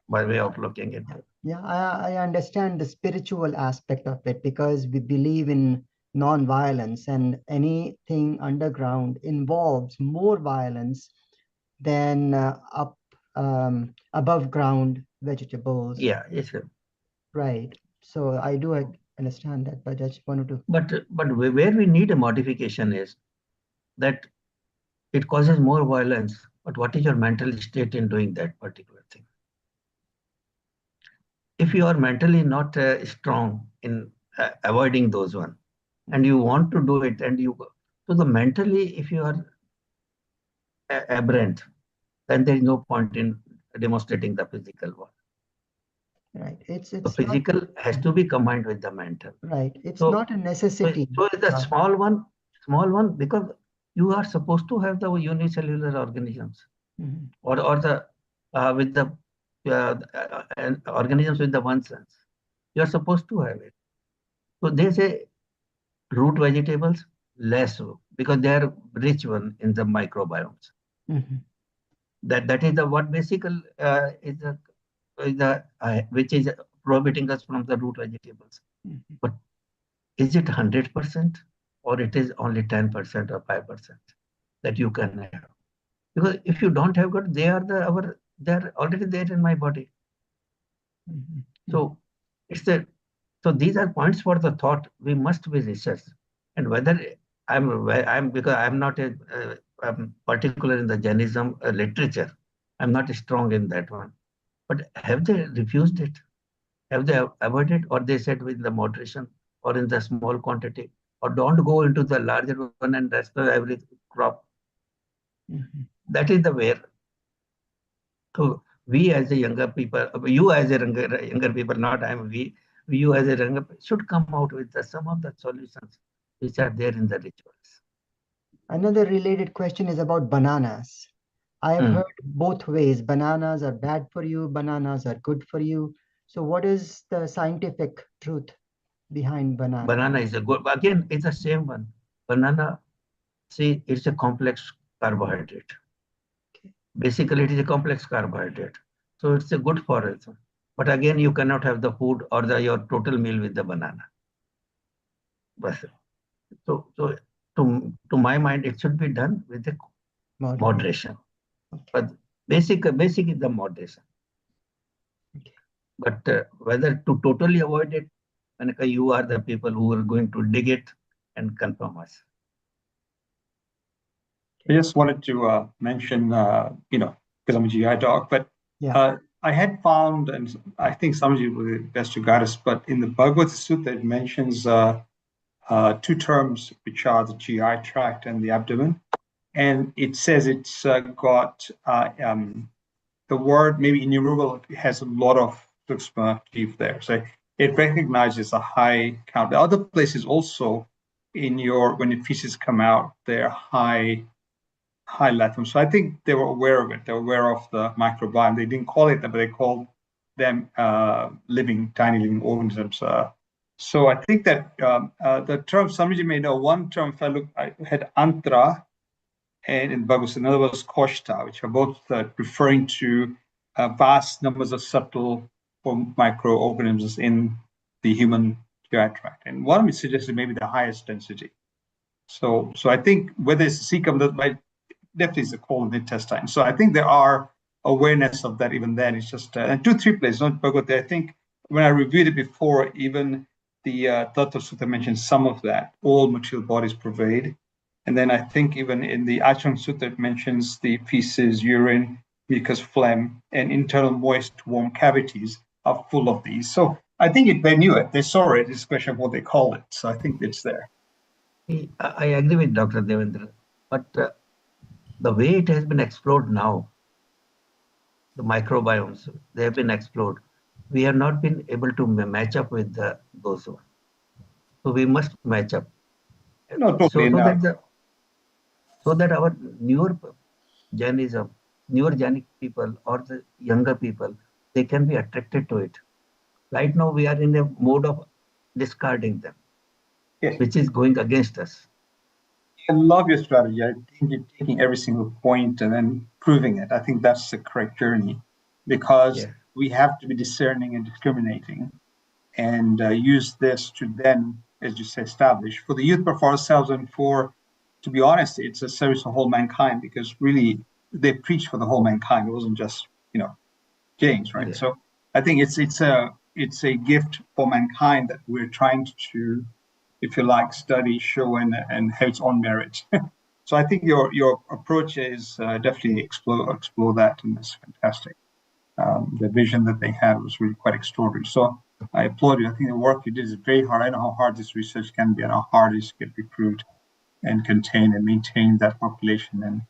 way of looking at it. Yeah, I understand the spiritual aspect of it because we believe in non-violence, and anything underground involves more violence than above ground vegetables. Yeah, it's right. So I do understand that, but I just wanted to. But where we need a modification is that it causes more violence. But what is your mental state in doing that particular thing? If you are mentally not strong in avoiding those one, and you want to do it, and so the mentally, if you are aberrant, then there is no point in demonstrating the physical one. Right. It's the physical has to be combined with the mental. Right. It's not a necessity. So it's a small one, because you are supposed to have the unicellular organisms, or the with the organisms with the one sense. You are supposed to have it. So they say root vegetables less so, because they are rich one in the microbiomes. That is the what basically is the which is prohibiting us from the root vegetables. But is it 100% or it is only 10% or 5% that you can have? Because if you don't have got, they are already there in my body. So so these are points for the thought. We must be researched, and whether I'm because I'm not I'm particular in the Jainism literature. I'm not strong in that one. But have they refused it? Have they avoided, or they said with the moderation, or in the small quantity, or don't go into the larger one and rest of every crop? That is the where. So we as a younger people, you as a younger people, not you as a younger should come out with some of the solutions which are there in the rituals. Another related question is about bananas. I've heard both ways. Bananas are bad for you, bananas are good for you. So what is the scientific truth behind banana? Banana is a good, again, it's the same one. Banana, see, it's a complex carbohydrate. Basically, it is a complex carbohydrate. So it's a good for it. But again, you cannot have the food or your total meal with the banana. So to my mind, it should be done with the moderation. Okay. But basic is the moderation. Okay. But whether to totally avoid it, Anaka, you are the people who are going to dig it and confirm us. I just wanted to mention, because I'm a GI doc, but Yeah. I had found, and I think some of you will be best to guide us, but in the Bhagavad Sutta, it mentions two terms, which are the GI tract and the abdomen. And it says it's got the word, maybe innumerable, it has a lot of sukshma jiv there. So it recognizes a high count. The other places also when the feces come out, they're high latinum. So I think they were aware of it. They were aware of the microbiome. They didn't call it that, but they called them tiny living organisms. So I think that the term, somebody may know, one term, if I had antra, and in Bhagavad, another was koshta, which are both referring to vast numbers of subtle microorganisms in the human GI tract. And one of them suggested maybe the highest density. So I think whether it's cecum, that might definitely is a colon intestine. So I think there are awareness of that even then. It's just and 2-3 places, not Bhagavad. I think when I reviewed it before, even the Tattva Sutta mentions some of that. All material bodies pervade. And then I think even in the Acharya Sutta, it mentions the feces, urine, mucus, phlegm, and internal moist, warm cavities are full of these. So I think they knew it. They saw it. It's a question of what they call it. So I think it's there. I agree with Dr. Devendra, but the way it has been explored now, the microbiomes, they have been explored. We have not been able to match up with those ones. So we must match up. No, totally. So that our newer genic people or the younger people, they can be attracted to it. Right now, we are in a mode of discarding them, Yes. which is going against us. I love your strategy. I think you're taking every single point and then proving it. I think that's the correct journey, because we have to be discerning and discriminating, and use this to then, as you say, establish for the youth, but for ourselves, and to be honest, it's a service for whole mankind, because really they preach for the whole mankind. It wasn't just James, right? So I think it's a gift for mankind that we're trying to, if you like, study, show, and have its own merit. So I think your approach is definitely explore that, and it's fantastic. The vision that they had was really quite extraordinary. So I applaud you. I think the work you did is very hard. I know how hard this research can be and how hard it is to get recruit and contain and maintain that population. And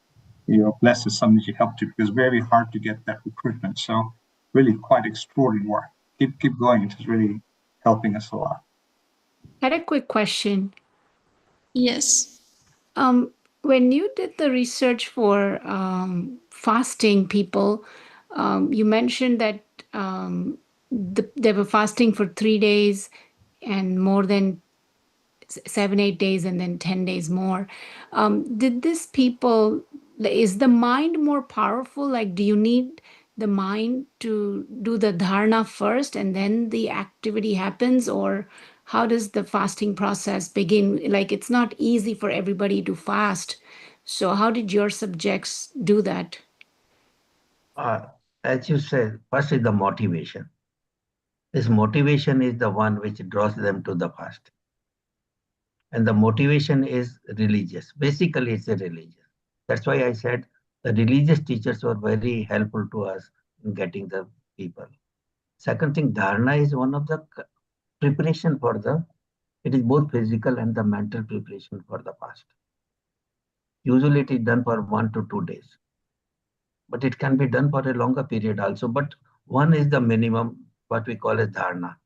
you're blessed as something you helped to, because it's very hard to get that recruitment. So really quite extraordinary work. Keep going. It is really helping us a lot. I had a quick question. Yes. When you did the research for fasting people, you mentioned that they were fasting for 3 days and more than 7-8 days and then 10 days more. Did this people, is the mind more powerful? Like, do you need the mind to do the dharana first and then the activity happens? Or how does the fasting process begin? Like, it's not easy for everybody to fast. So how did your subjects do that? As you said, first is the motivation. This motivation is the one which draws them to the fast. And the motivation is religious. Basically, it's a religious. That's why I said the religious teachers were very helpful to us in getting the people. Second thing, dharana is one of the preparation for it is both physical and the mental preparation for the fast. Usually it is done for 1 to 2 days, but it can be done for a longer period also. But one is the minimum, what we call as dharana.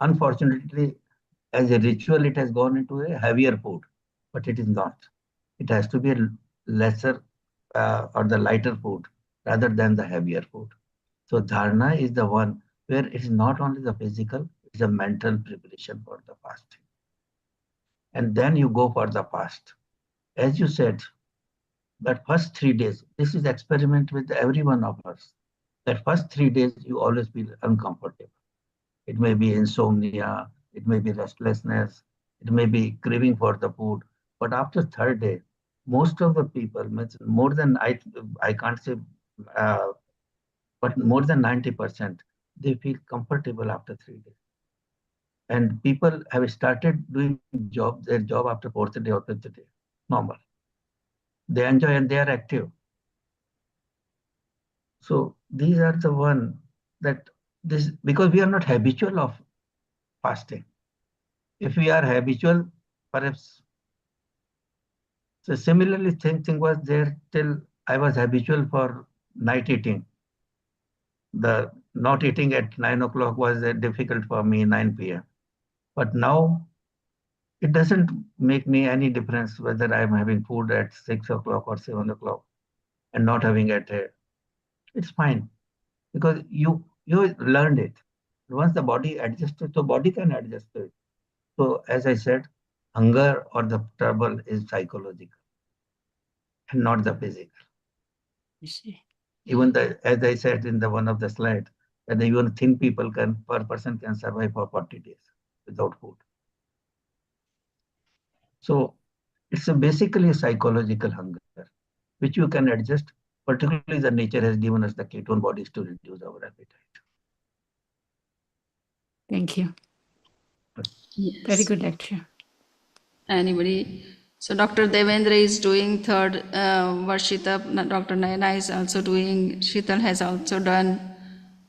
Unfortunately, as a ritual, it has gone into a heavier food, but it is not. It has to be a lesser or the lighter food rather than the heavier food. So dharana is the one where it is not only the physical, it's a mental preparation for the fasting. And then you go for the fast. As you said, that first 3 days, this is experiment with every one of us. That first 3 days, you always feel uncomfortable. It may be insomnia, it may be restlessness, it may be craving for the food. But after third day, most of the people, more than I can't say, but more than 90%, they feel comfortable after 3 days. And people have started doing their job after 4th day or 5th day. Normal. They enjoy and they are active. So these are the one that this, because we are not habitual of fasting. If we are habitual, perhaps. So similarly, same thing was there till I was habitual for night eating. The not eating at 9 o'clock was difficult for me, 9 p.m. But now it doesn't make me any difference whether I'm having food at 6 o'clock or 7 o'clock and not having at 8. It's fine because you learned it. Once the body adjusts to it, the body can adjust to it. So as I said, hunger or the trouble is psychological and not the physical. Even as I said in the one of the slides, that even thin people per person can survive for 40 days without food. So it's basically a psychological hunger, which you can adjust. Particularly, the nature has given us the ketone bodies to reduce our appetite. Thank you. Yes. Very good lecture. Anybody? So Dr. Devendra is doing third Varshita. Dr. Naina is also doing. Sheetal has also done,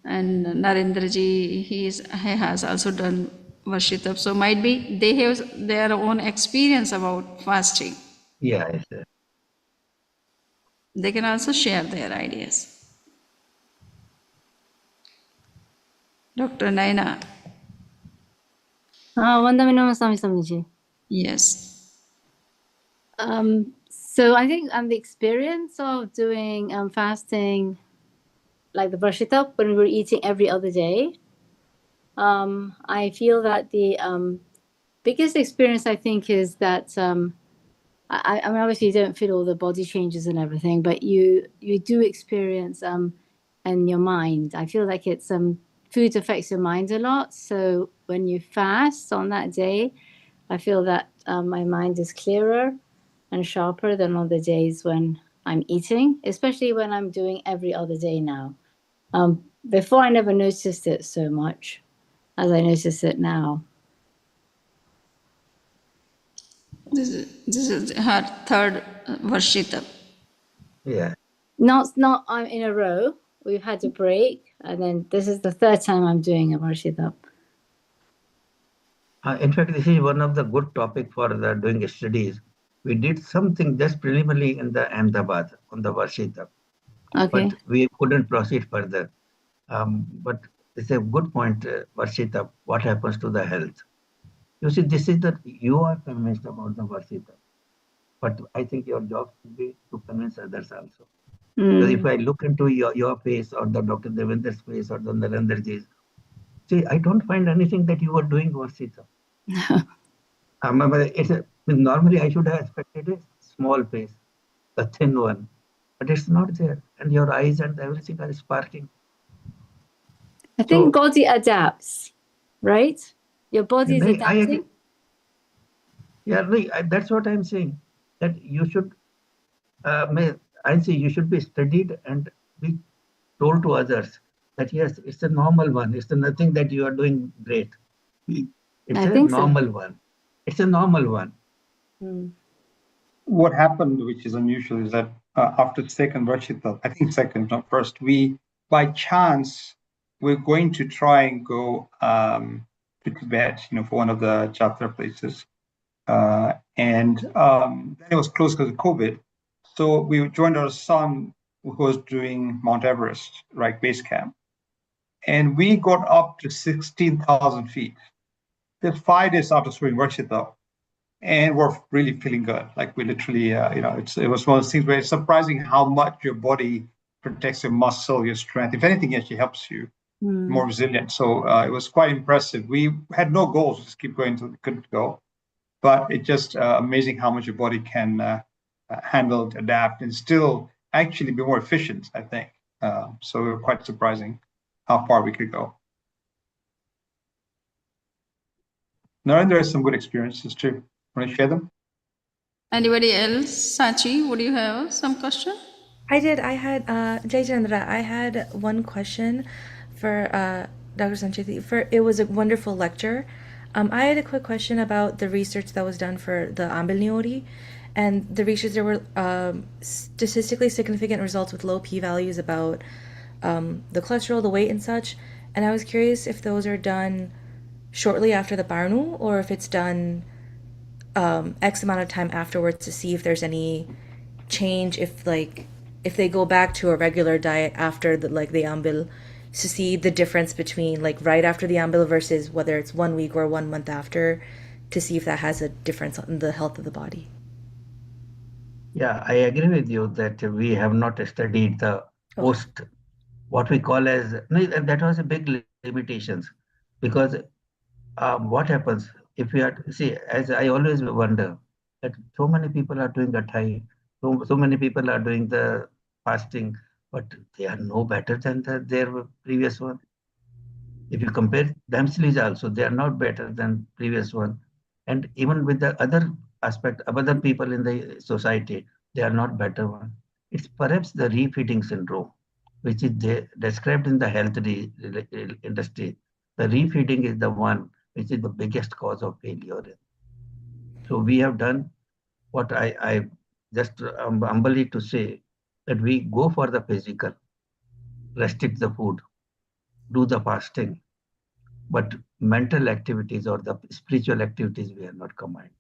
and Narendraji he has also done Varshita. So might be they have their own experience about fasting. Yeah, yes, They can also share their ideas. Dr. Naina. Vandaminama Swami Swamiji. Yes. So I think the experience of doing fasting, like the Varshita, when we were eating every other day, I feel that the biggest experience I think is that I mean, obviously you don't feel all the body changes and everything, but you do experience in your mind. I feel like it's food affects your mind a lot. So when you fast on that day, I feel that my mind is clearer and sharper than on the days when I'm eating, especially when I'm doing every other day now. Before I never noticed it so much as I notice it now. This is her third Varshita. yeah. Not in a row. We've had a break, and then this is the third time I'm doing a Varshita. In fact, this is one of the good topic for the doing studies. We did something just preliminary in the Ahmedabad on the Varshita, Okay. but we couldn't proceed further. But it's a good point, Varshita, what happens to the health? You see, this is that you are convinced about the Varshita, but I think your job should be to convince others also. Because if I look into your face or the Dr. Devendra's face or the Narendraji's, see, I don't find anything that you are doing Varshita. Normally I should have expected a small face, a thin one, but it's not there. And your eyes and everything are sparking. I think body adapts, right? Your body is I adapting. agree. Yeah, that's what I'm saying. That you should, I say you should be studied and be told to others that yes, it's a normal one. It's nothing that you are doing great. It's a normal one. It's a normal one. What happened, which is unusual, is that after second Varshita, I think second, not first, we, by chance, we're going to try and go to Tibet, for one of the chapter places. And then it was closed because of COVID. So we joined our son who was doing Mount Everest, right, base camp. And we got up to 16,000 feet. Just 5 days after doing Varshita, and we're really feeling good. Like we literally, it was one of those things where it's surprising how much your body protects your muscle, your strength. If anything, it actually helps you more resilient. So it was quite impressive. We had no goals, just keep going till we couldn't go. But it's just amazing how much your body can handle, adapt, and still actually be more efficient, I think. So it was quite surprising how far we could go. Narendra has some good experiences too. Want to share them? Anybody else? Sachi, would you have some question? I did. I had Jai Chandra. I had one question for Dr. Sancheti. It was a wonderful lecture. I had a quick question about the research that was done for the ambilniori, and the research there were statistically significant results with low p-values about the cholesterol, the weight, and such. And I was curious if those are done shortly after the barnu, or if it's done X amount of time afterwards to see if there's any change, if they go back to a regular diet after the ambil, to see the difference between right after the ambil versus whether it's 1 week or 1 month after, to see if that has a difference in the health of the body. Yeah, I agree with you that we have not studied the post, what we call as, no, that was a big limitations, because what happens if we are, see, as I always wonder, that so many people are doing Athai, so many people are doing the fasting, but they are no better than their previous one. If you compare themselves also, they are not better than previous one. And even with the other aspect of other people in the society, they are not better one. It's perhaps the refeeding syndrome, which is described in the health industry. The refeeding is the one which is the biggest cause of failure. So we have done what I just humbly to say, that we go for the physical, restrict the food, do the fasting, but mental activities or the spiritual activities we are not combined.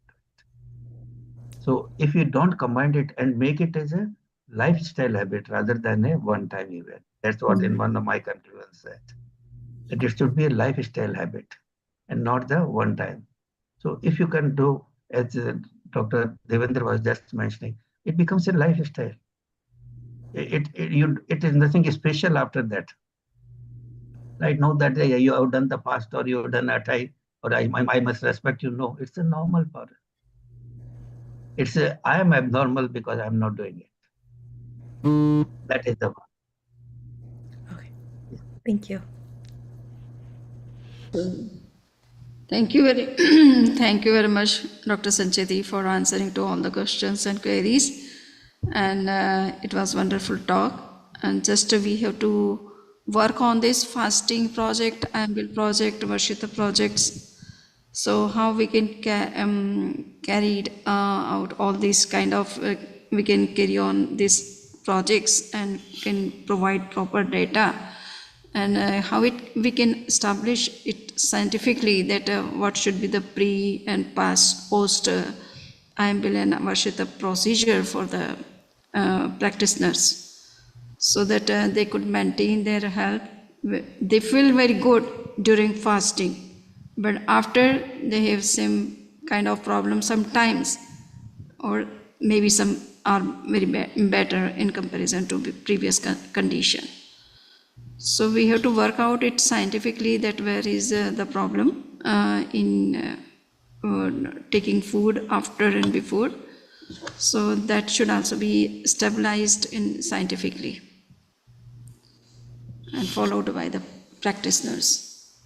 So if you don't combine it and make it as a lifestyle habit rather than a one-time event, that's what in one of my countrymen said, that it should be a lifestyle habit and not the one time. So if you can do, as Dr. Devendra was just mentioning, it becomes a lifestyle. It is nothing special after that. Right now that you have done the fast or you have done a Thai, or I must respect you. No, it's a normal for. It's a, I am abnormal because I'm not doing it. That is the one. Okay. Thank you. Thank you thank you very much, Dr. Sancheti, for answering to all the questions and queries. And it was wonderful talk. And just we have to work on this fasting project, Ambil project, Varshita projects. So how we can carry out all these kind of, we can carry on these projects and can provide proper data, and how we can establish it scientifically that what should be the pre and post Ambil and Varshita procedure for the practitioners, so that they could maintain their health. They feel very good during fasting, but after they have some kind of problem sometimes, or maybe some are very better in comparison to the previous condition. So we have to work out it scientifically, that where is the problem in taking food after and before. So that should also be stabilized in scientifically and followed by the practitioners.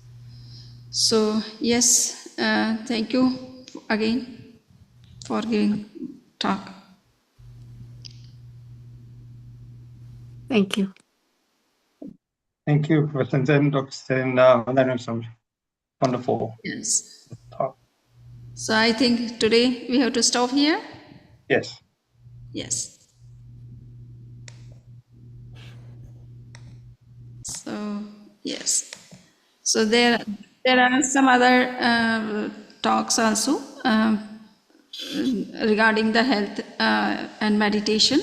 So yes, thank you again for giving talk. Thank you. Thank you, Professor Zen, Dr. Sen. That was some wonderful Yes. talk. So I think today we have to stop here. Yes. Yes. So yes. So there are some other talks also regarding the health and meditation.